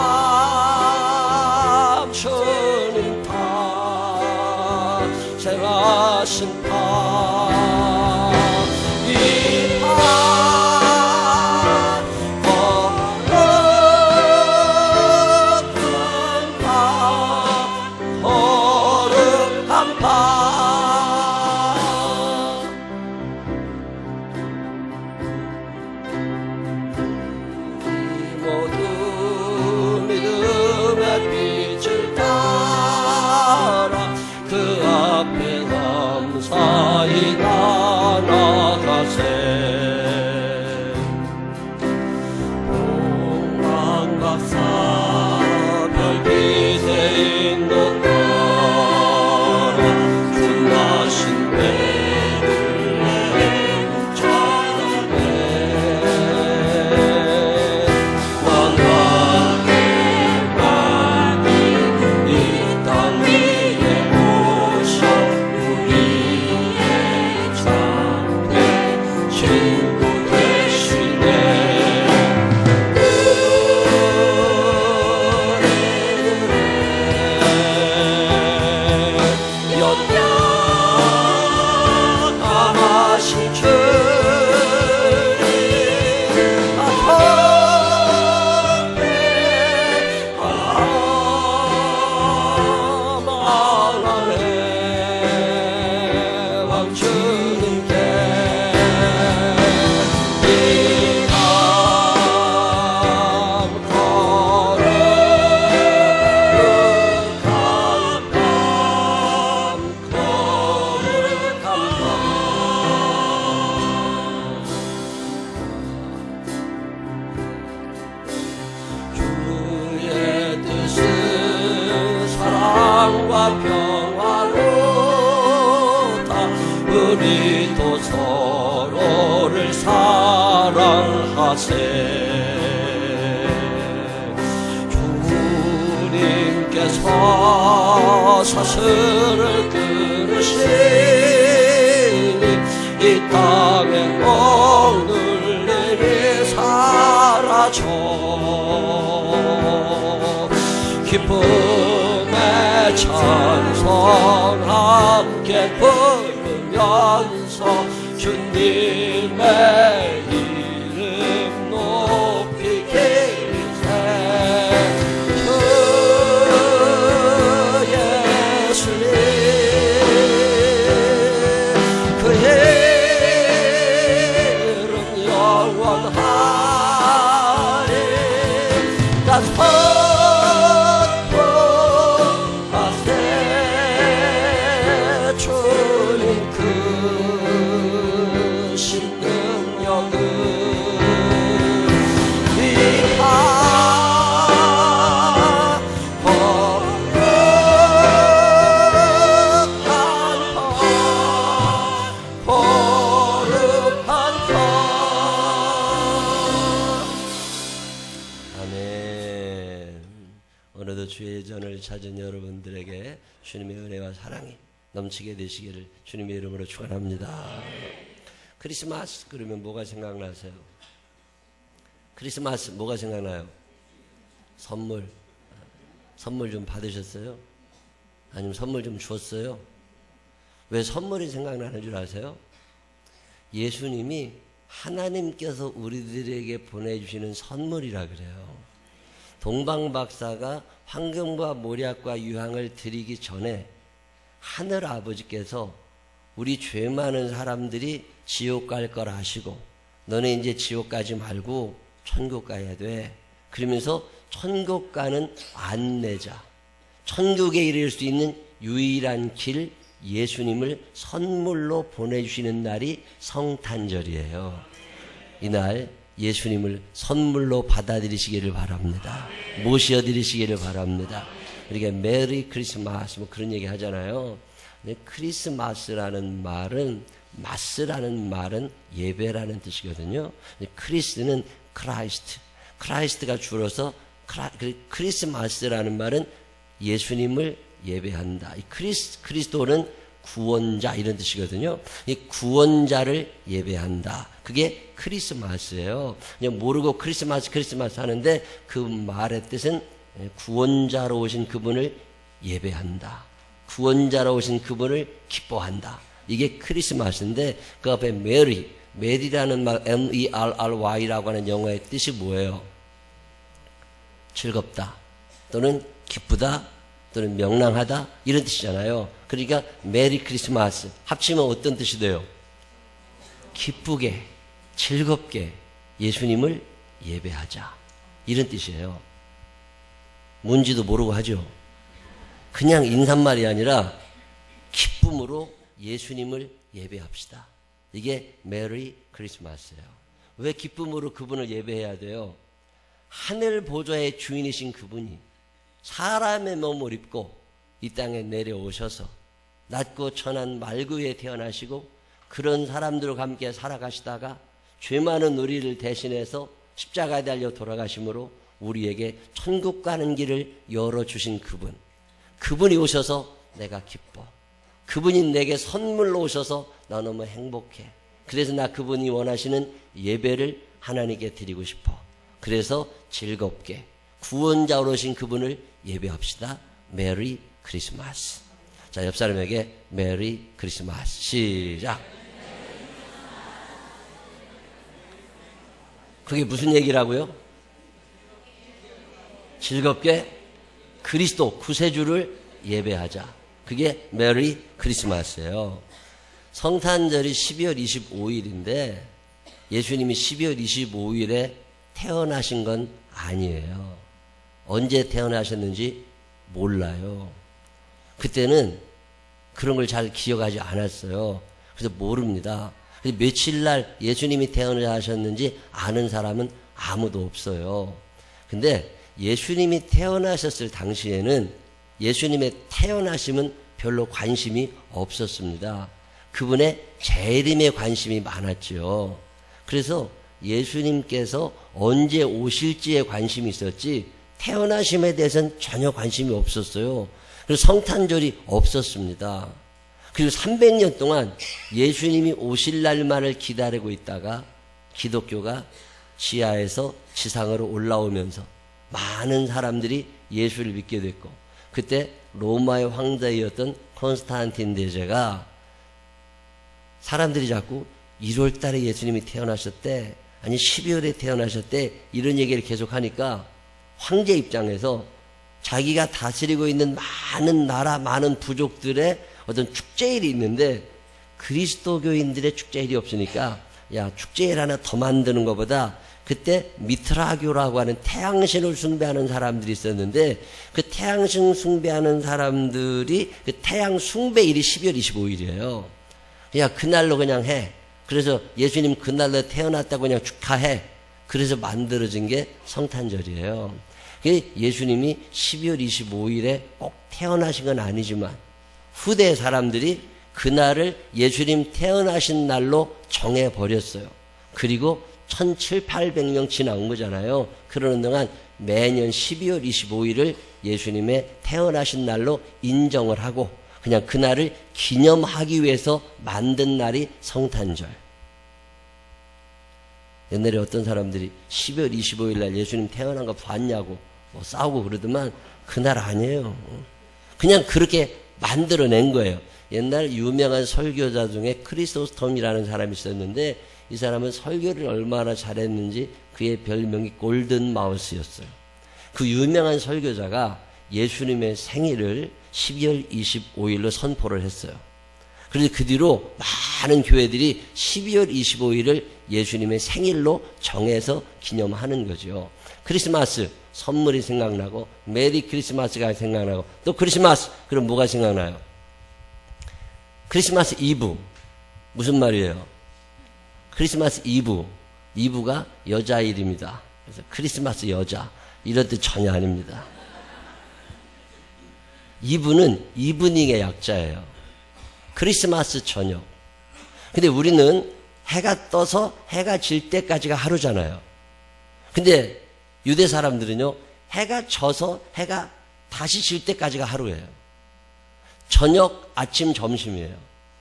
주님 다 생하신 밤 이 밤 거룩한 밤 거룩한 밤 모두 믿음의 빛을 따라 그 앞에 감사히 나아가세 동방박사 별기대인 높아라 주나신 배를 찾아내 만왕의 왕이 이 땅 위에 오셔 우리의 참된 친구 되시네 연약하신 주님 앞에 왕주님께 이 밤 거룩한 밤 주의 뜻은 사랑과 평화로다 우리도 서로를 사랑하세 주님께서 사슬을 끊으시니 이 땅에 억눌림이 사라져 기쁨의 찬송 함께 부르면서 주님의 이름 높이기세 주 예수님 그 이름 영원하리 다 선포하세 주님 크신 능력을 주의 전을 찾은 여러분들에게 주님의 은혜와 사랑이 넘치게 되시기를 주님의 이름으로 축원합니다. 크리스마스 그러면 뭐가 생각나세요? 크리스마스 뭐가 생각나요? 선물 좀 받으셨어요? 아니면 선물 좀 주었어요? 왜 선물이 생각나는 줄 아세요? 예수님이 하나님께서 우리들에게 보내주시는 선물이라 그래요. 동방박사가 환경과 몰약과 유황을 드리기 전에 하늘 아버지께서 우리 죄 많은 사람들이 지옥 갈 걸 아시고 너네 이제 지옥 가지 말고 천국 가야 돼. 그러면서 천국 가는 안내자, 천국에 이를 수 있는 유일한 길 예수님을 선물로 보내주시는 날이 성탄절이에요. 이날 예수님을 선물로 받아들이시기를 바랍니다. 모셔드리시기를 바랍니다. 우리가 메리 크리스마스 뭐 그런 얘기 하잖아요. 근데 크리스마스라는 말은 마스라는 말은 예배라는 뜻이거든요. 크리스는 크라이스트가 줄어서 크리스마스라는 말은 예수님을 예배한다. 이 그리스도는 구원자 이런 뜻이거든요. 이 구원자를 예배한다. 그게 크리스마스예요. 그냥 모르고 크리스마스 하는데 그 말의 뜻은 구원자로 오신 그분을 예배한다. 구원자로 오신 그분을 기뻐한다. 이게 크리스마스인데 그 앞에 메리라는 말 MERRY라고 하는 영어의 뜻이 뭐예요? 즐겁다 또는 기쁘다 또는 명랑하다 이런 뜻이잖아요. 그러니까 메리 크리스마스 합치면 어떤 뜻이 돼요? 기쁘게 즐겁게 예수님을 예배하자 이런 뜻이에요. 뭔지도 모르고 하죠. 그냥 인사말이 아니라 기쁨으로 예수님을 예배합시다. 이게 메리 크리스마스예요. 왜 기쁨으로 그분을 예배해야 돼요? 하늘 보좌의 주인이신 그분이 사람의 몸을 입고 이 땅에 내려오셔서 낮고 천한 말구에 태어나시고 그런 사람들과 함께 살아가시다가 죄 많은 우리를 대신해서 십자가에 달려 돌아가심으로 우리에게 천국 가는 길을 열어주신 그분이 오셔서 내가 기뻐. 그분이 내게 선물로 오셔서 나 너무 행복해. 그래서 나 그분이 원하시는 예배를 하나님께 드리고 싶어. 그래서 즐겁게 구원자로 오신 그분을 예배합시다. 메리 크리스마스. 자, 옆 사람에게 메리 크리스마스. 시작. 그게 무슨 얘기라고요? 즐겁게 그리스도 구세주를 예배하자. 그게 메리 크리스마스예요. 성탄절이 12월 25일인데 예수님이 12월 25일에 태어나신 건 아니에요. 언제 태어나셨는지 몰라요. 그때는 그런 걸 잘 기억하지 않았어요. 그래서 모릅니다. 그래서 며칠 날 예수님이 태어나셨는지 아는 사람은 아무도 없어요. 근데 예수님이 태어나셨을 당시에는 예수님의 태어나심은 별로 관심이 없었습니다. 그분의 재림에 관심이 많았죠. 그래서 예수님께서 언제 오실지에 관심이 있었지 태어나심에 대해서는 전혀 관심이 없었어요. 그래서 성탄절이 없었습니다. 그리고 300년 동안 예수님이 오실 날만을 기다리고 있다가 기독교가 지하에서 지상으로 올라오면서 많은 사람들이 예수를 믿게 됐고 그때 로마의 황제였던 콘스탄틴 대제가 사람들이 자꾸 1월 달에 예수님이 태어나셨대 아니 12월에 태어나셨대 이런 얘기를 계속하니까 황제 입장에서 자기가 다스리고 있는 많은 나라 많은 부족들의 어떤 축제일이 있는데 그리스도교인들의 축제일이 없으니까 야 축제일 하나 더 만드는 것보다 그때 미트라교라고 하는 태양신을 숭배하는 사람들이 있었는데 그 태양신 숭배하는 사람들이 그 태양 숭배일이 12월 25일이에요. 그냥 그날로 그냥 해. 그래서 예수님 그날로 태어났다고 그냥 축하해. 그래서 만들어진 게 성탄절이에요. 예수님이 12월 25일에 꼭 태어나신 건 아니지만 후대 사람들이 그날을 예수님 태어나신 날로 정해버렸어요. 그리고 1700, 800년 지나온 거잖아요. 그러는 동안 매년 12월 25일을 예수님의 태어나신 날로 인정을 하고 그냥 그날을 기념하기 위해서 만든 날이 성탄절. 옛날에 어떤 사람들이 12월 25일 날 예수님 태어난 거 봤냐고 뭐 싸우고 그러더만 그날 아니에요. 그냥 그렇게 만들어낸 거예요. 옛날 유명한 설교자 중에 크리소스톰이라는 사람이 있었는데 이 사람은 설교를 얼마나 잘했는지 그의 별명이 골든 마우스였어요. 그 유명한 설교자가 예수님의 생일을 12월 25일로 선포를 했어요. 그래서 그 뒤로 많은 교회들이 12월 25일을 예수님의 생일로 정해서 기념하는 거죠. 크리스마스 선물이 생각나고 메리 크리스마스가 생각나고 또 크리스마스 그럼 뭐가 생각나요? 크리스마스 이브 무슨 말이에요? 크리스마스 이브가 여자 이름이다. 그래서 크리스마스 여자 이런 뜻 전혀 아닙니다. 이브는 이브닝의 약자예요. 크리스마스 저녁. 근데 우리는 해가 떠서 해가 질 때까지가 하루잖아요. 근데 유대 사람들은요, 해가 져서 해가 다시 질 때까지가 하루예요. 저녁, 아침, 점심이에요.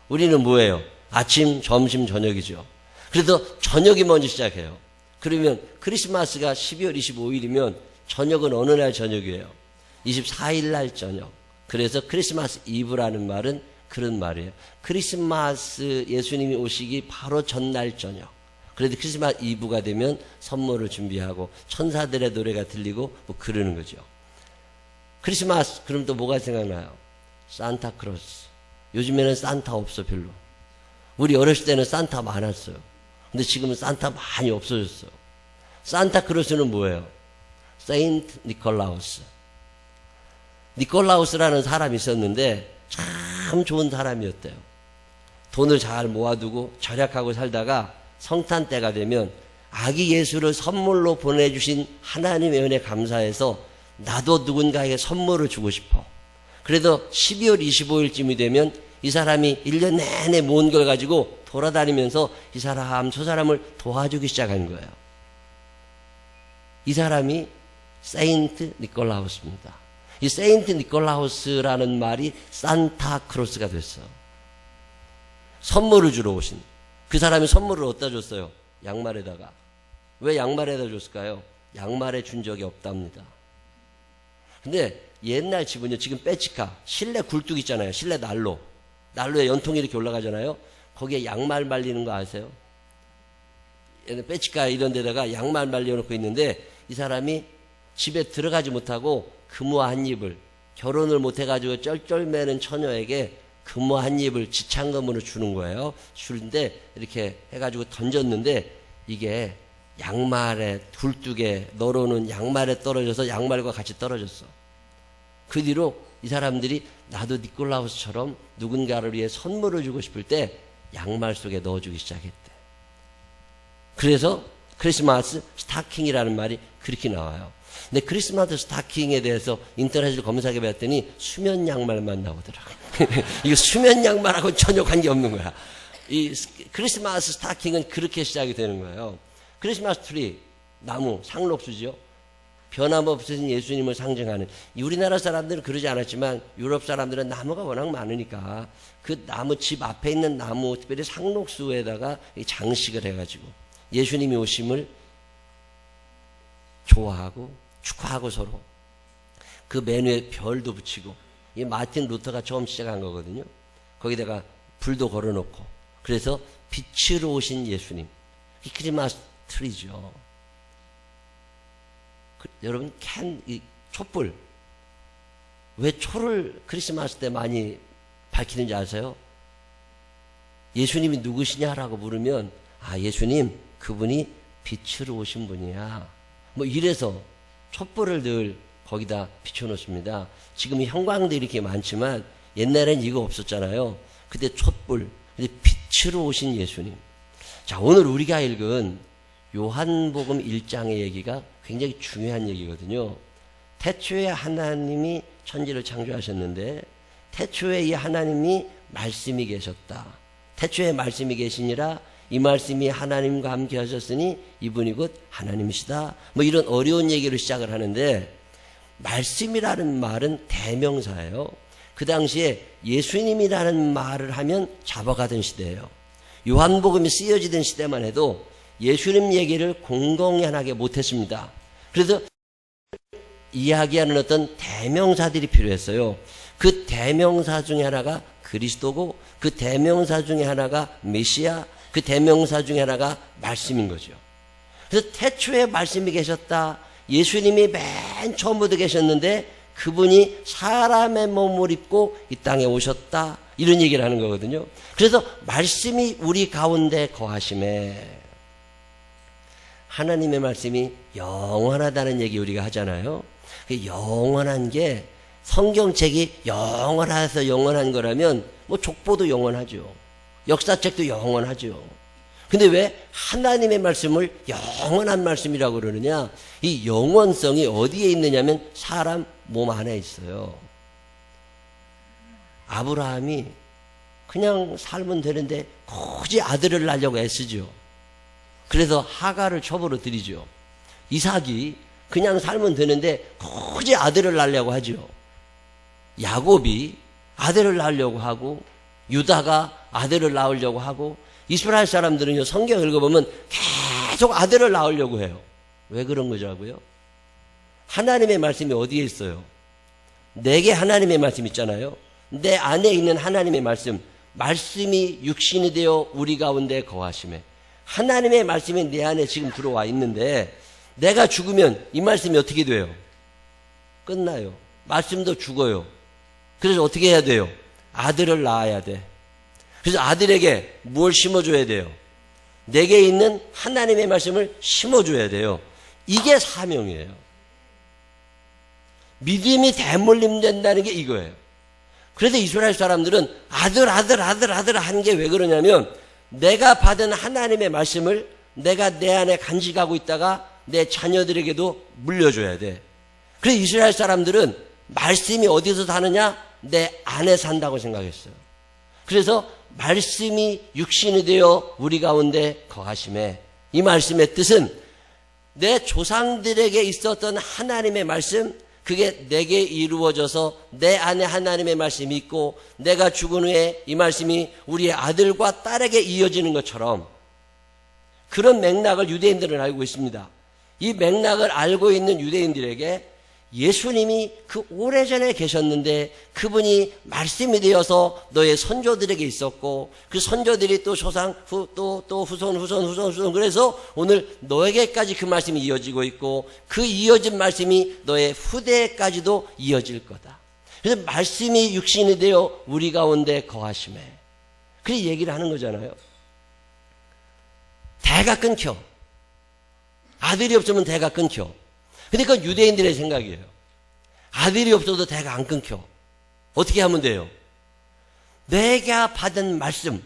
우리는 뭐예요? 아침, 점심, 저녁이죠. 그래서 저녁이 먼저 시작해요. 그러면 크리스마스가 12월 25일이면 저녁은 어느 날 저녁이에요? 24일 날 저녁. 그래서 크리스마스 이브라는 말은 그런 말이에요. 크리스마스 예수님이 오시기 바로 전날 저녁. 그래도 크리스마스 이브가 되면 선물을 준비하고 천사들의 노래가 들리고 뭐 그러는 거죠. 크리스마스 그럼 또 뭐가 생각나요? 산타크로스. 요즘에는 산타 없어 별로. 우리 어렸을 때는 산타 많았어요. 근데 지금은 산타 많이 없어졌어요. 산타크로스는 뭐예요? 세인트 니콜라우스. 니콜라우스라는 사람이 있었는데 참 좋은 사람이었대요. 돈을 잘 모아두고 절약하고 살다가 성탄 때가 되면 아기 예수를 선물로 보내주신 하나님의 은혜에 감사해서 나도 누군가에게 선물을 주고 싶어. 그래서 12월 25일쯤이 되면 이 사람이 1년 내내 모은 걸 가지고 돌아다니면서 이 사람 저 사람을 도와주기 시작한 거예요. 이 사람이 세인트 니콜라우스입니다. 이 세인트 니콜라우스라는 말이 산타크로스가 됐어. 선물을 주러 오신. 그 사람이 선물을 어디다 줬어요? 양말에다가. 왜 양말에다 줬을까요? 양말에 준 적이 없답니다. 근데 옛날 집은요, 지금 빼치카, 실내 굴뚝 있잖아요. 실내 난로. 난로에 연통이 이렇게 올라가잖아요. 거기에 양말 말리는 거 아세요? 빼치카 이런 데다가 양말 말려놓고 있는데 이 사람이 집에 들어가지 못하고 금화 한 입을, 결혼을 못해가지고 쩔쩔매는 처녀에게 금화 한 입을 지참금으로 주는 거예요. 주는데 이렇게 해가지고 던졌는데 이게 양말에 굴뚝에 널어놓은 양말에 떨어져서 양말과 같이 떨어졌어. 그 뒤로 이 사람들이 나도 니콜라우스처럼 누군가를 위해 선물을 주고 싶을 때 양말 속에 넣어주기 시작했대. 그래서 크리스마스 스타킹이라는 말이 그렇게 나와요. 근데 크리스마스 스타킹에 대해서 인터넷을 검색해 봤더니 수면 양말만 나오더라고. 이거 수면 양말하고 전혀 관계없는 거야. 이 크리스마스 스타킹은 그렇게 시작이 되는 거예요. 크리스마스 트리, 나무, 상록수죠. 변함없으신 예수님을 상징하는. 우리나라 사람들은 그러지 않았지만 유럽 사람들은 나무가 워낙 많으니까 그 나무 집 앞에 있는 나무, 특별히 상록수에다가 장식을 해가지고 예수님이 오심을 좋아하고 축하하고 서로 그 메뉴에 별도 붙이고, 이 마틴 루터가 처음 시작한 거거든요. 거기다가 불도 걸어놓고, 그래서 빛으로 오신 예수님, 이 크리스마스 트리죠. 여러분 이 촛불, 왜 초를 크리스마스 때 많이 밝히는지 아세요? 예수님이 누구시냐라고 물으면 아, 예수님 그분이 빛으로 오신 분이야, 뭐 이래서 촛불을 늘 거기다 비춰놓습니다. 지금 형광도 이렇게 많지만 옛날엔 이거 없었잖아요. 그때 촛불, 근데 빛으로 오신 예수님. 자, 오늘 우리가 읽은 요한복음 1장의 얘기가 굉장히 중요한 얘기거든요. 태초에 하나님이 천지를 창조하셨는데 태초에 이 하나님이 말씀이 계셨다. 태초에 말씀이 계시니라 이 말씀이 하나님과 함께 하셨으니 이분이 곧 하나님이시다. 뭐 이런 어려운 얘기를 시작을 하는데, 말씀이라는 말은 대명사예요. 그 당시에 예수님이라는 말을 하면 잡아가던 시대예요. 요한복음이 쓰여지던 시대만 해도 예수님 얘기를 공공연하게 못했습니다. 그래서 이야기하는 어떤 대명사들이 필요했어요. 그 대명사 중에 하나가 그리스도고, 그 대명사 중에 하나가 메시아, 그 대명사 중에 하나가 말씀인 거죠. 그래서 태초에 말씀이 계셨다. 예수님이 맨 처음부터 계셨는데 그분이 사람의 몸을 입고 이 땅에 오셨다. 이런 얘기를 하는 거거든요. 그래서 말씀이 우리 가운데 거하심에, 하나님의 말씀이 영원하다는 얘기 우리가 하잖아요. 영원한 게, 성경책이 영원해서 영원한 거라면 뭐 족보도 영원하죠. 역사책도 영원하죠. 근데 왜 하나님의 말씀을 영원한 말씀이라고 그러느냐? 이 영원성이 어디에 있느냐면 사람 몸 안에 있어요. 아브라함이 그냥 살면 되는데 굳이 아들을 낳으려고 애쓰죠. 그래서 하가를 첩으로 들이죠. 이삭이 그냥 살면 되는데 굳이 아들을 낳으려고 하죠. 야곱이 아들을 낳으려고 하고, 유다가 아들을 낳으려고 하고, 이스라엘 사람들은요, 성경 읽어보면 계속 아들을 낳으려고 해요. 왜 그런 거냐고요? 하나님의 말씀이 어디에 있어요? 내게 하나님의 말씀 있잖아요. 내 안에 있는 하나님의 말씀, 말씀이 육신이 되어 우리 가운데 거하심에, 하나님의 말씀이 내 안에 지금 들어와 있는데, 내가 죽으면 이 말씀이 어떻게 돼요? 끝나요. 말씀도 죽어요. 그래서 어떻게 해야 돼요? 아들을 낳아야 돼. 그래서 아들에게 무엇을 심어줘야 돼요? 내게 있는 하나님의 말씀을 심어줘야 돼요. 이게 사명이에요. 믿음이 대물림된다는 게 이거예요. 그래서 이스라엘 사람들은 아들 한 게 왜 그러냐면, 내가 받은 하나님의 말씀을 내가 내 안에 간직하고 있다가 내 자녀들에게도 물려줘야 돼. 그래서 이스라엘 사람들은 말씀이 어디서 사느냐? 내 안에 산다고 생각했어요. 그래서 말씀이 육신이 되어 우리 가운데 거하심에, 이 말씀의 뜻은 내 조상들에게 있었던 하나님의 말씀, 그게 내게 이루어져서 내 안에 하나님의 말씀이 있고, 내가 죽은 후에 이 말씀이 우리의 아들과 딸에게 이어지는 것처럼, 그런 맥락을 유대인들은 알고 있습니다. 이 맥락을 알고 있는 유대인들에게 예수님이 그 오래전에 계셨는데 그분이 말씀이 되어서 너의 선조들에게 있었고, 그 선조들이 또 또 후손 그래서 오늘 너에게까지 그 말씀이 이어지고 있고, 그 이어진 말씀이 너의 후대까지도 이어질 거다. 그래서 말씀이 육신이 되어 우리 가운데 거하심에, 그렇게 얘기를 하는 거잖아요. 대가 끊겨. 아들이 없으면 대가 끊겨. 근데 그건 유대인들의 생각이에요. 아들이 없어도 대가 안 끊겨. 어떻게 하면 돼요? 내가 받은 말씀,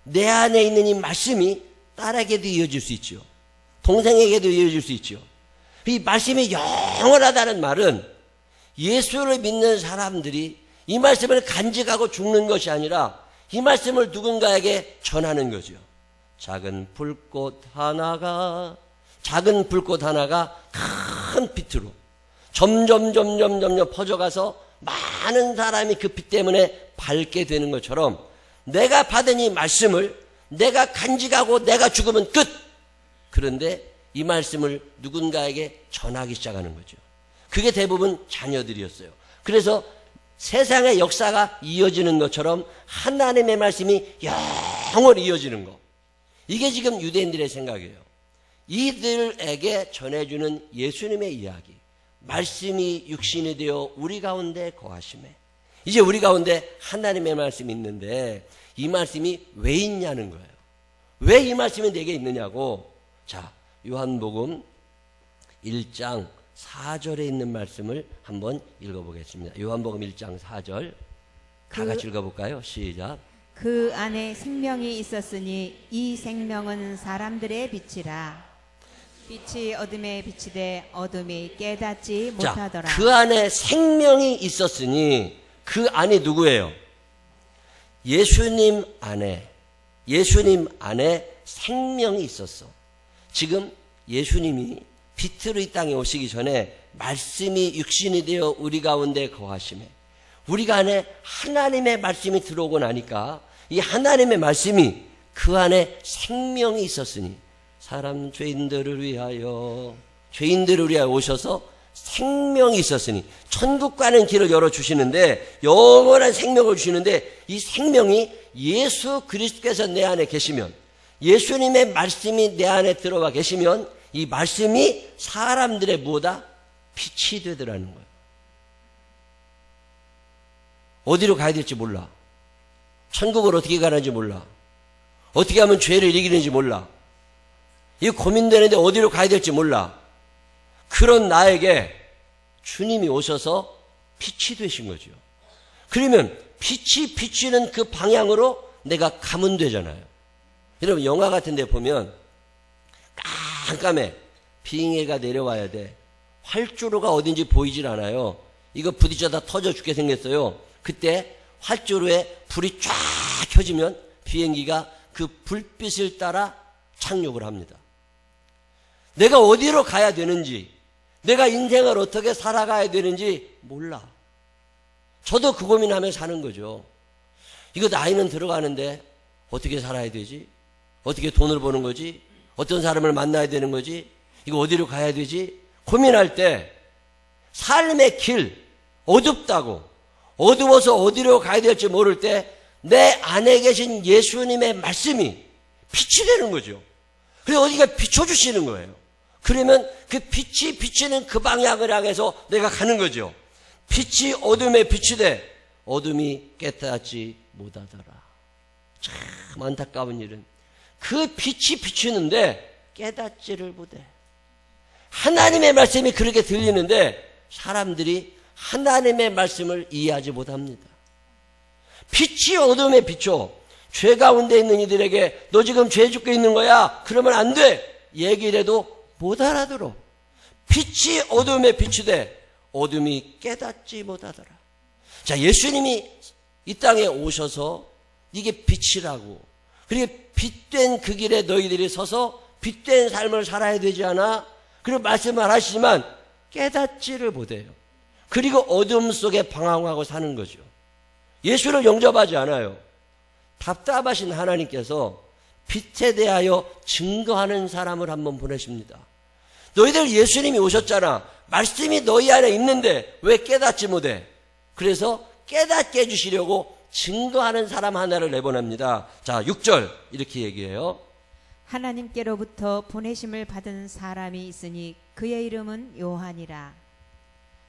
내 안에 있는 이 말씀이 딸에게도 이어질 수 있죠. 동생에게도 이어질 수 있죠. 이 말씀이 영원하다는 말은 예수를 믿는 사람들이 이 말씀을 간직하고 죽는 것이 아니라 이 말씀을 누군가에게 전하는 거죠. 작은 불꽃 하나가 큰 빛으로 점점 퍼져가서 많은 사람이 그 빛 때문에 밝게 되는 것처럼, 내가 받은 이 말씀을 내가 간직하고 내가 죽으면 끝. 그런데 이 말씀을 누군가에게 전하기 시작하는 거죠. 그게 대부분 자녀들이었어요. 그래서 세상의 역사가 이어지는 것처럼 하나님의 말씀이 영원히 이어지는 거, 이게 지금 유대인들의 생각이에요. 이들에게 전해주는 예수님의 이야기, 말씀이 육신이 되어 우리 가운데 거하심에, 이제 우리 가운데 하나님의 말씀이 있는데 이 말씀이 왜 있냐는 거예요. 왜 이 말씀이 내게 있느냐고. 자, 요한복음 1장 4절에 있는 말씀을 한번 읽어보겠습니다. 요한복음 1장 4절 다 같이 읽어볼까요? 시작. 그 안에 생명이 있었으니 이 생명은 사람들의 빛이라. 빛이 어둠에 비치되 어둠이 깨닫지 못하더라. 그 안에 생명이 있었으니, 그 안이 누구예요? 예수님 안에 생명이 있었어. 지금 예수님이 빛으로 이 땅에 오시기 전에 말씀이 육신이 되어 우리 가운데 거하심에 우리가 안에 하나님의 말씀이 들어오고 나니까 이 하나님의 말씀이 그 안에 생명이 있었으니 사람 죄인들을 위하여 오셔서 생명이 있었으니 천국 가는 길을 열어주시는데 영원한 생명을 주시는데 이 생명이 예수 그리스도께서 내 안에 계시면 예수님의 말씀이 내 안에 들어와 계시면 이 말씀이 사람들의 무엇다? 빛이 되더라는 거예요. 어디로 가야 될지 몰라. 천국을 어떻게 가는지 몰라. 어떻게 하면 죄를 이기는지 몰라. 이 고민되는데 어디로 가야 될지 몰라. 그런 나에게 주님이 오셔서 빛이 되신 거죠. 그러면 빛이 비치는 그 방향으로 내가 가면 되잖아요. 여러분 영화 같은 데 보면 깜깜해. 비행기가 내려와야 돼. 활주로가 어딘지 보이질 않아요. 이거 부딪혀다 터져 죽게 생겼어요. 그때 활주로에 불이 쫙 켜지면 비행기가 그 불빛을 따라 착륙을 합니다. 내가 어디로 가야 되는지, 내가 인생을 어떻게 살아가야 되는지 몰라. 저도 그 고민하며 사는 거죠. 이거 나이는 들어가는데 어떻게 살아야 되지? 어떻게 돈을 버는 거지? 어떤 사람을 만나야 되는 거지? 이거 어디로 가야 되지? 고민할 때 삶의 길 어둡다고 어두워서 어디로 가야 될지 모를 때 내 안에 계신 예수님의 말씀이 빛이 되는 거죠. 그래서 어디가 비춰주시는 거예요. 그러면 그 빛이 비치는 그 방향을 향해서 내가 가는 거죠. 빛이 어둠에 비치되 어둠이 깨닫지 못하더라. 참 안타까운 일은 그 빛이 비치는데 깨닫지를 못해. 하나님의 말씀이 그렇게 들리는데 사람들이 하나님의 말씀을 이해하지 못합니다. 빛이 어둠에 비춰 죄 가운데 있는 이들에게 너 지금 죄 짓고 있는 거야. 그러면 안 돼. 얘기를 해도 못 알아들어. 빛이 어둠에 비추되 어둠이 깨닫지 못하더라. 자, 예수님이 이 땅에 오셔서 이게 빛이라고. 그리고 빛된 그 길에 너희들이 서서 빛된 삶을 살아야 되지 않아? 그리고 말씀을 하시지만 깨닫지를 못해요. 그리고 어둠 속에 방황하고 사는 거죠. 예수를 영접하지 않아요. 답답하신 하나님께서 빛에 대하여 증거하는 사람을 한번 보내십니다. 너희들 예수님이 오셨잖아. 말씀이 너희 안에 있는데 왜 깨닫지 못해? 그래서 깨닫게 해주시려고 증거하는 사람 하나를 내보냅니다. 자, 6절 이렇게 얘기해요. 하나님께로부터 보내심을 받은 사람이 있으니 그의 이름은 요한이라.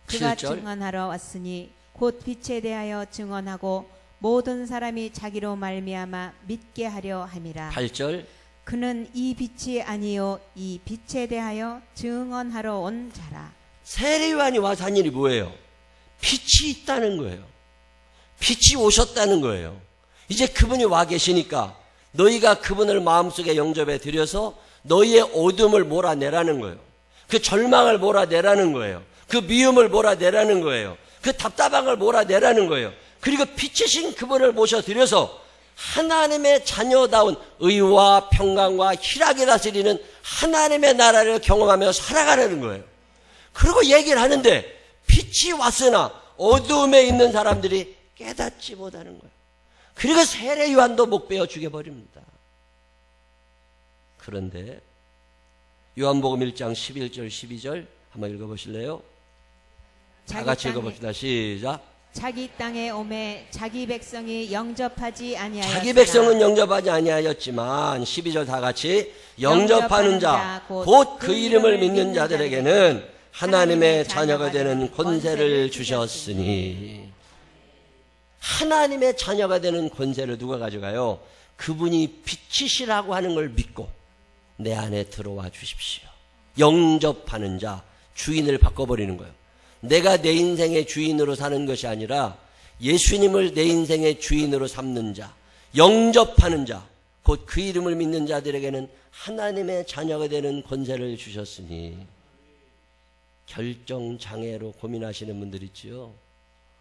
그가 7절. 증언하러 왔으니 곧 빛에 대하여 증언하고 모든 사람이 자기로 말미암아 믿게 하려 함이라. 8절. 그는 이 빛이 아니요 이 빛에 대하여 증언하러 온 자라. 세례요한이 와서 한 일이 뭐예요? 빛이 있다는 거예요. 빛이 오셨다는 거예요. 이제 그분이 와 계시니까 너희가 그분을 마음속에 영접해 들여서 너희의 어둠을 몰아내라는 거예요. 그 절망을 몰아내라는 거예요. 그 미움을 몰아내라는 거예요. 그 답답함을 몰아내라는 거예요. 그리고 빛이신 그분을 모셔드려서 하나님의 자녀다운 의와 평강과 희락이 다스리는 하나님의 나라를 경험하며 살아가라는 거예요. 그리고 얘기를 하는데 빛이 왔으나 어두움에 있는 사람들이 깨닫지 못하는 거예요. 그리고 세례 요한도 못 베어 죽여버립니다. 그런데 요한복음 1장 11절 12절 한번 읽어보실래요? 다 같이 읽어봅시다. 시작. 자기 땅에 오매 자기 백성이 영접하지 아니하였으나 자기 백성은 영접하지 아니하였지만 12절 다 같이 영접하는 자 곧 그 이름을 믿는 자들에게는 하나님의 자녀가 되는 권세를 주셨으니. 하나님의 자녀가 되는 권세를 누가 가져가요? 그분이 빛이시라고 하는 걸 믿고 내 안에 들어와 주십시오. 영접하는 자, 주인을 바꿔버리는 거예요. 내가 내 인생의 주인으로 사는 것이 아니라 예수님을 내 인생의 주인으로 삼는 자, 영접하는 자, 곧 그 이름을 믿는 자들에게는 하나님의 자녀가 되는 권세를 주셨으니. 결정장애로 고민하시는 분들 있지요.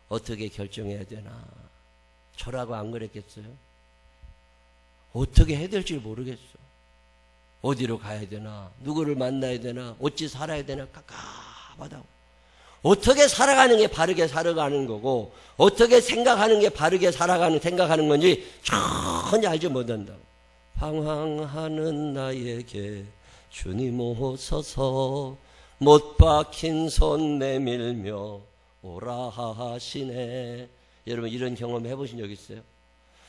어떻게 결정해야 되나. 저라고 안 그랬겠어요? 어떻게 해야 될지 모르겠어. 어디로 가야 되나, 누구를 만나야 되나, 어찌 살아야 되나 깝깝하다고. 어떻게 살아가는 게 바르게 살아가는 거고, 어떻게 생각하는 게 바르게 생각하는 건지 전혀 알지 못한다고. 방황하는 나에게 주님 오소서, 못 박힌 손 내밀며 오라 하시네. 여러분 이런 경험 해보신 적 있어요?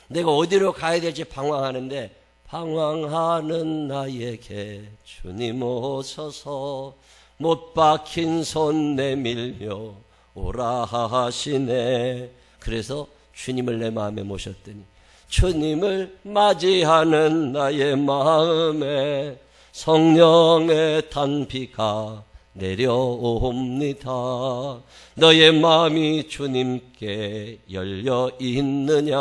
내가 어디로 가야 될지 방황하는데, 방황하는 나에게 주님 오소서, 못 박힌 손 내밀며 오라 하시네. 그래서 주님을 내 마음에 모셨더니 주님을 맞이하는 나의 마음에 성령의 단비가 내려옵니다. 너의 마음이 주님께 열려 있느냐?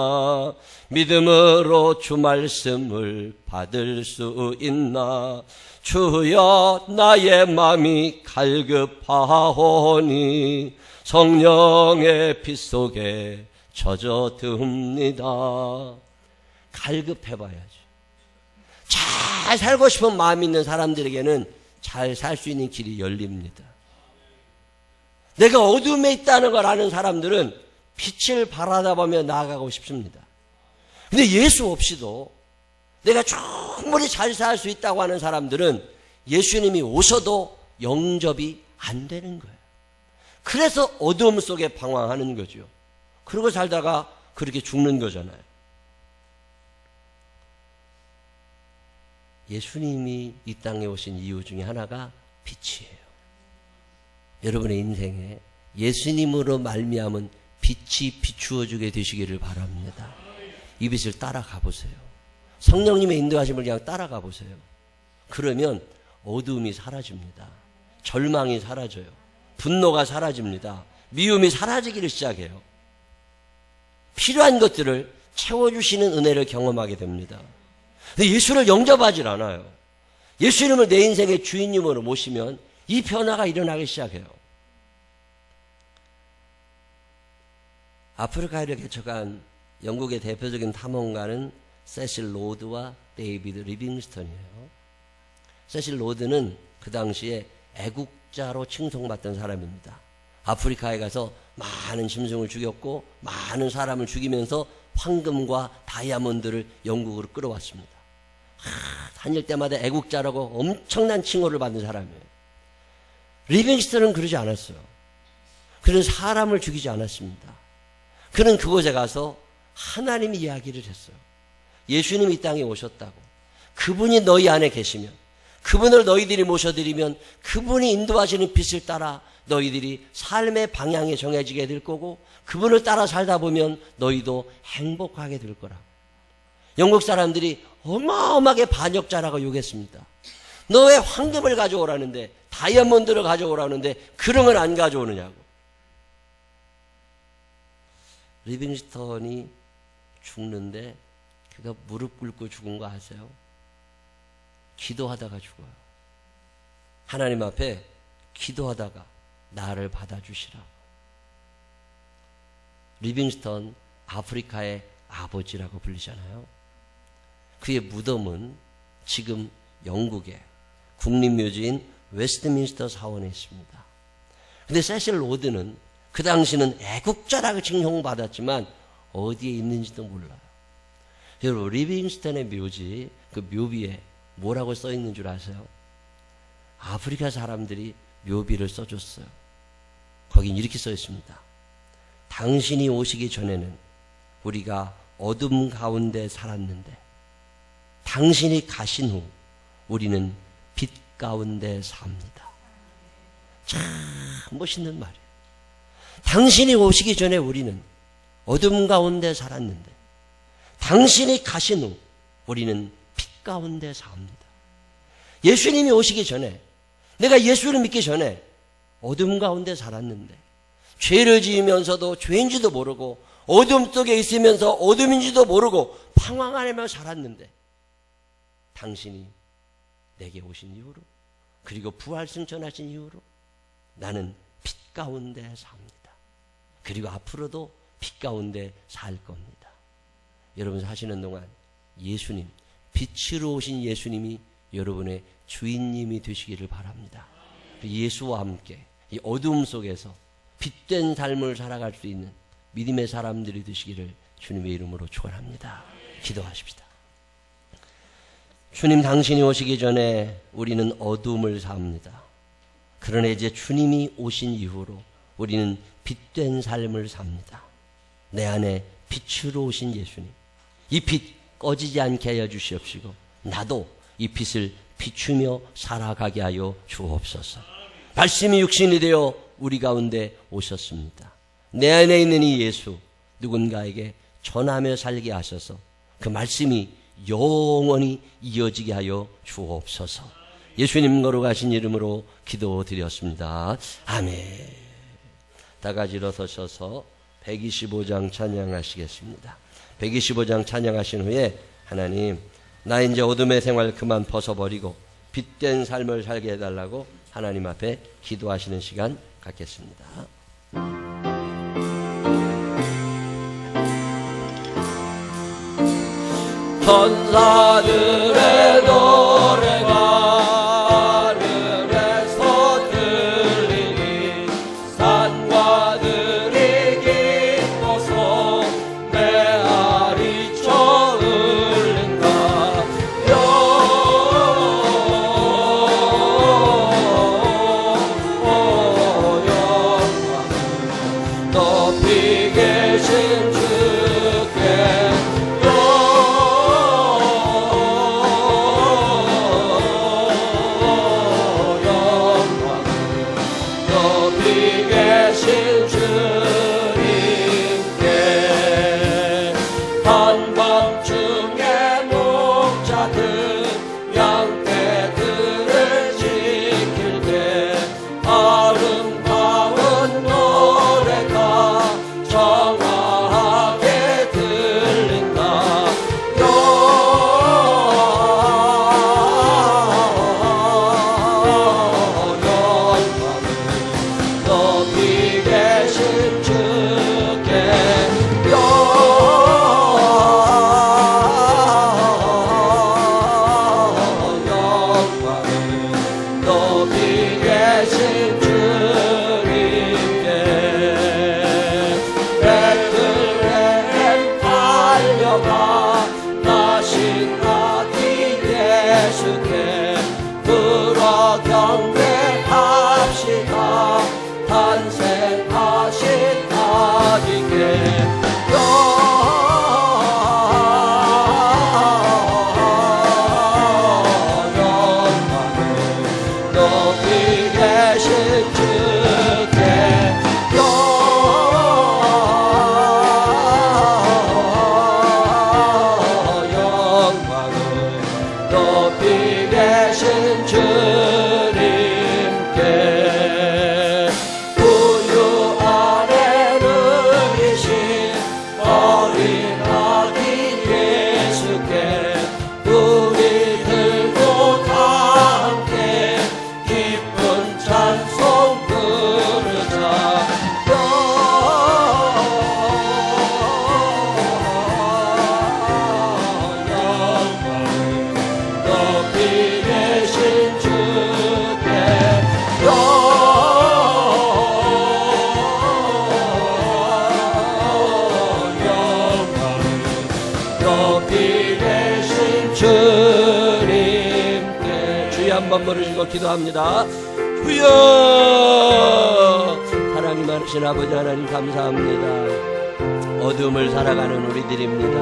믿음으로 주 말씀을 받을 수 있나? 주여 나의 마음이 갈급하오니 성령의 빛 속에 젖어듭니다. 갈급해봐야지. 잘 살고 싶은 마음이 있는 사람들에게는 잘 살 수 있는 길이 열립니다. 내가 어둠에 있다는 걸 아는 사람들은 빛을 바라다보며 나아가고 싶습니다. 근데 예수 없이도 내가 충분히 잘 살 수 있다고 하는 사람들은 예수님이 오셔도 영접이 안 되는 거예요. 그래서 어둠 속에 방황하는 거죠. 그러고 살다가 그렇게 죽는 거잖아요. 예수님이 이 땅에 오신 이유 중에 하나가 빛이에요. 여러분의 인생에 예수님으로 말미암은 빛이 비추어주게 되시기를 바랍니다. 이 빛을 따라가 보세요. 성령님의 인도하심을 그냥 따라가 보세요. 그러면 어두움이 사라집니다. 절망이 사라져요. 분노가 사라집니다. 미움이 사라지기를 시작해요. 필요한 것들을 채워주시는 은혜를 경험하게 됩니다. 근데 예수를 영접하질 않아요. 예수님을 내 인생의 주인님으로 모시면 이 변화가 일어나기 시작해요. 아프리카를 개척한 영국의 대표적인 탐험가는 세실 로드와 데이비드 리빙스턴이에요. 세실 로드는 그 당시에 애국자로 칭송받던 사람입니다. 아프리카에 가서 많은 짐승을 죽였고 많은 사람을 죽이면서 황금과 다이아몬드를 영국으로 끌어왔습니다. 다닐 때마다 애국자라고 엄청난 칭호를 받는 사람이에요. 리빙스턴은 그러지 않았어요. 그는 사람을 죽이지 않았습니다. 그는 그곳에 가서 하나님 이야기를 했어요. 예수님이 이 땅에 오셨다고, 그분이 너희 안에 계시면, 그분을 너희들이 모셔드리면 그분이 인도하시는 빛을 따라 너희들이 삶의 방향이 정해지게 될 거고, 그분을 따라 살다 보면 너희도 행복하게 될 거라고. 영국 사람들이 어마어마하게 반역자라고 욕했습니다. 너 왜 황금을 가져오라는데, 다이아몬드를 가져오라는데 그런 걸 안 가져오느냐고. 리빙스턴이 죽는데 그가 무릎 꿇고 죽은 거 아세요? 기도하다가 죽어요. 하나님 앞에 기도하다가 나를 받아주시라고. 리빙스턴 아프리카의 아버지라고 불리잖아요. 그의 무덤은 지금 영국의 국립묘지인 웨스트민스터 사원에 있습니다. 근데 세실 로드는 그 당시는 애국자라고 칭송받았지만 어디에 있는지도 몰라요. 여러분, 리빙스턴의 묘지, 그 묘비에 뭐라고 써 있는 줄 아세요? 아프리카 사람들이 묘비를 써줬어요. 거긴 이렇게 써 있습니다. 당신이 오시기 전에는 우리가 어둠 가운데 살았는데 당신이 가신 후 우리는 빛 가운데 삽니다. 참 멋있는 말이에요. 당신이 오시기 전에 우리는 어둠 가운데 살았는데 당신이 가신 후 우리는 빛 가운데 삽니다. 예수님이 오시기 전에, 내가 예수를 믿기 전에 어둠 가운데 살았는데 죄를 지으면서도 죄인지도 모르고 어둠 속에 있으면서 어둠인지도 모르고 방황하며 살았는데 당신이 내게 오신 이후로, 그리고 부활승천하신 이후로 나는 빛 가운데 삽니다. 그리고 앞으로도 빛 가운데 살 겁니다. 여러분 사시는 동안 예수님, 빛으로 오신 예수님이 여러분의 주인님이 되시기를 바랍니다. 예수와 함께 이 어둠 속에서 빛된 삶을 살아갈 수 있는 믿음의 사람들이 되시기를 주님의 이름으로 축원합니다. 기도하십시다. 주님, 당신이 오시기 전에 우리는 어둠을 삽니다. 그러나 이제 주님이 오신 이후로 우리는 빛된 삶을 삽니다. 내 안에 빛으로 오신 예수님, 이 빛 꺼지지 않게 하여 주시옵시고 나도 이 빛을 비추며 살아가게 하여 주옵소서. 말씀이 육신이 되어 우리 가운데 오셨습니다. 내 안에 있는 이 예수 누군가에게 전하며 살게 하셔서 그 말씀이 영원히 이어지게 하여 주옵소서. 예수님 거룩하신 이름으로 기도드렸습니다. 아멘. 다 같이 일어서셔서 125장 찬양하시겠습니다. 125장 찬양하신 후에 하나님, 나 이제 어둠의 생활 그만 벗어버리고 빛된 삶을 살게 해달라고 하나님 앞에 기도하시는 시간 갖겠습니다. 천사들의 노래가 하늘에서 들리니 산과 들이 기뻐서 메아리쳐 흘린다. 영광을 높이 계신 주께 한번 부르시고 기도합니다. 주여, 사랑이 많으신 아버지 하나님 감사합니다. 어둠을 살아가는 우리들입니다.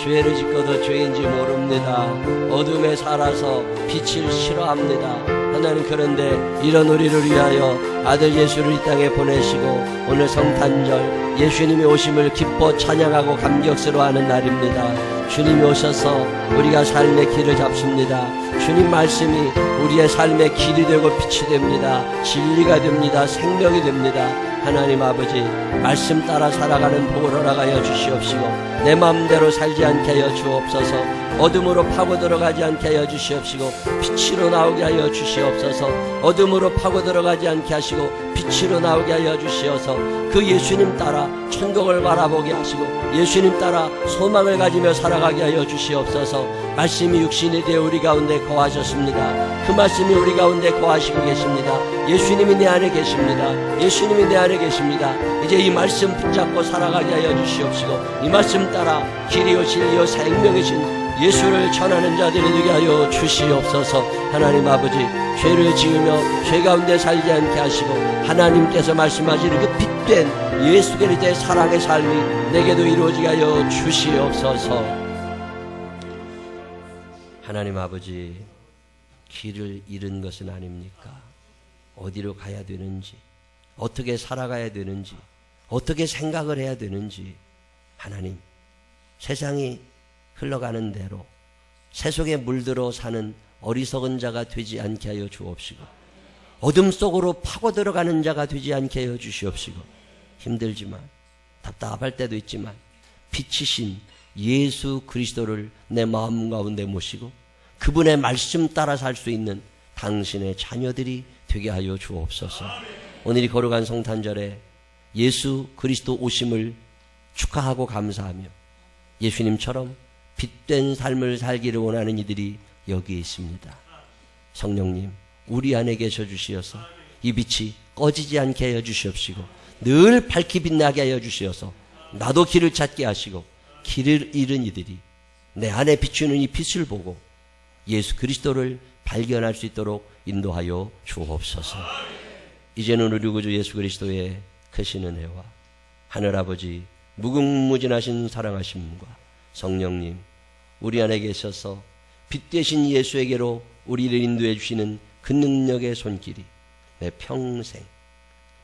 죄를 짓고도 죄인지 모릅니다. 어둠에 살아서 빛을 싫어합니다. 하나님, 그런데 이런 우리를 위하여 아들 예수를 이 땅에 보내시고 오늘 성탄절 예수님이 오심을 기뻐 찬양하고 감격스러워하는 날입니다. 주님이 오셔서 우리가 삶의 길을 잡습니다. 주님 말씀이 우리의 삶의 길이 되고 빛이 됩니다. 진리가 됩니다. 생명이 됩니다. 하나님 아버지, 말씀 따라 살아가는 복을 허락하여 주시옵시고 내 마음대로 살지 않게 하여 주옵소서. 어둠으로 파고 들어가지 않게 하여 주시옵시고 빛으로 나오게 하여 주시옵소서. 어둠으로 파고 들어가지 않게 하시고 빛으로 나오게 하여 주시어서 그 예수님 따라 천국을 바라보게 하시고 예수님 따라 소망을 가지며 살아가게 하여 주시옵소서. 말씀이 육신이 되어 우리 가운데 거하셨습니다. 그 말씀이 우리 가운데 거하시고 계십니다. 예수님이 내 안에 계십니다. 예수님이 내 안에 계십니다. 이제 이 말씀 붙잡고 살아가게 하여 주시옵시고 이 말씀 따라 길이요 진리요 생명이신 예수를 전하는 자들이 되게 하여 주시옵소서. 하나님 아버지, 죄를 지으며 죄 가운데 살지 않게 하시고 하나님께서 말씀하시는 그 빛된 예수 그리스도의 사랑의 삶이 내게도 이루어지게 하여 주시옵소서. 하나님 아버지, 길을 잃은 것은 아닙니까? 어디로 가야 되는지, 어떻게 살아가야 되는지, 어떻게 생각을 해야 되는지, 하나님, 세상이 흘러가는 대로 세속에 물들어 사는 어리석은 자가 되지 않게 하여 주옵시고 어둠 속으로 파고 들어가는 자가 되지 않게 하여 주시옵시고 힘들지만 답답할 때도 있지만 빛이신 예수 그리스도를 내 마음 가운데 모시고 그분의 말씀 따라 살 수 있는 당신의 자녀들이 되게 하여 주옵소서. 오늘이 거룩한 성탄절에 예수 그리스도 오심을 축하하고 감사하며 예수님처럼 빛된 삶을 살기를 원하는 이들이 여기 있습니다. 성령님, 우리 안에 계셔 주시어서 이 빛이 꺼지지 않게 하여 주시옵시고 늘 밝히 빛나게 하여 주시어서 나도 길을 찾게 하시고 길을 잃은 이들이 내 안에 비추는 이 빛을 보고 예수 그리스도를 발견할 수 있도록 인도하여 주옵소서. 이제는 우리 구주 예수 그리스도의 크신 은혜와 하늘아버지 무궁무진하신 사랑하심과 성령님, 우리 안에 계셔서 빛 되신 예수에게로 우리를 인도해 주시는 그 능력의 손길이 내 평생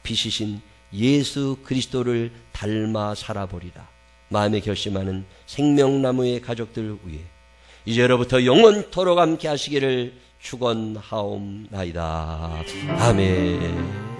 빛이신 예수 그리스도를 닮아 살아보리라 마음에 결심하는 생명나무의 가족들 위해 이제로부터 영원토록 함께 하시기를 축원하옵나이다. 아멘.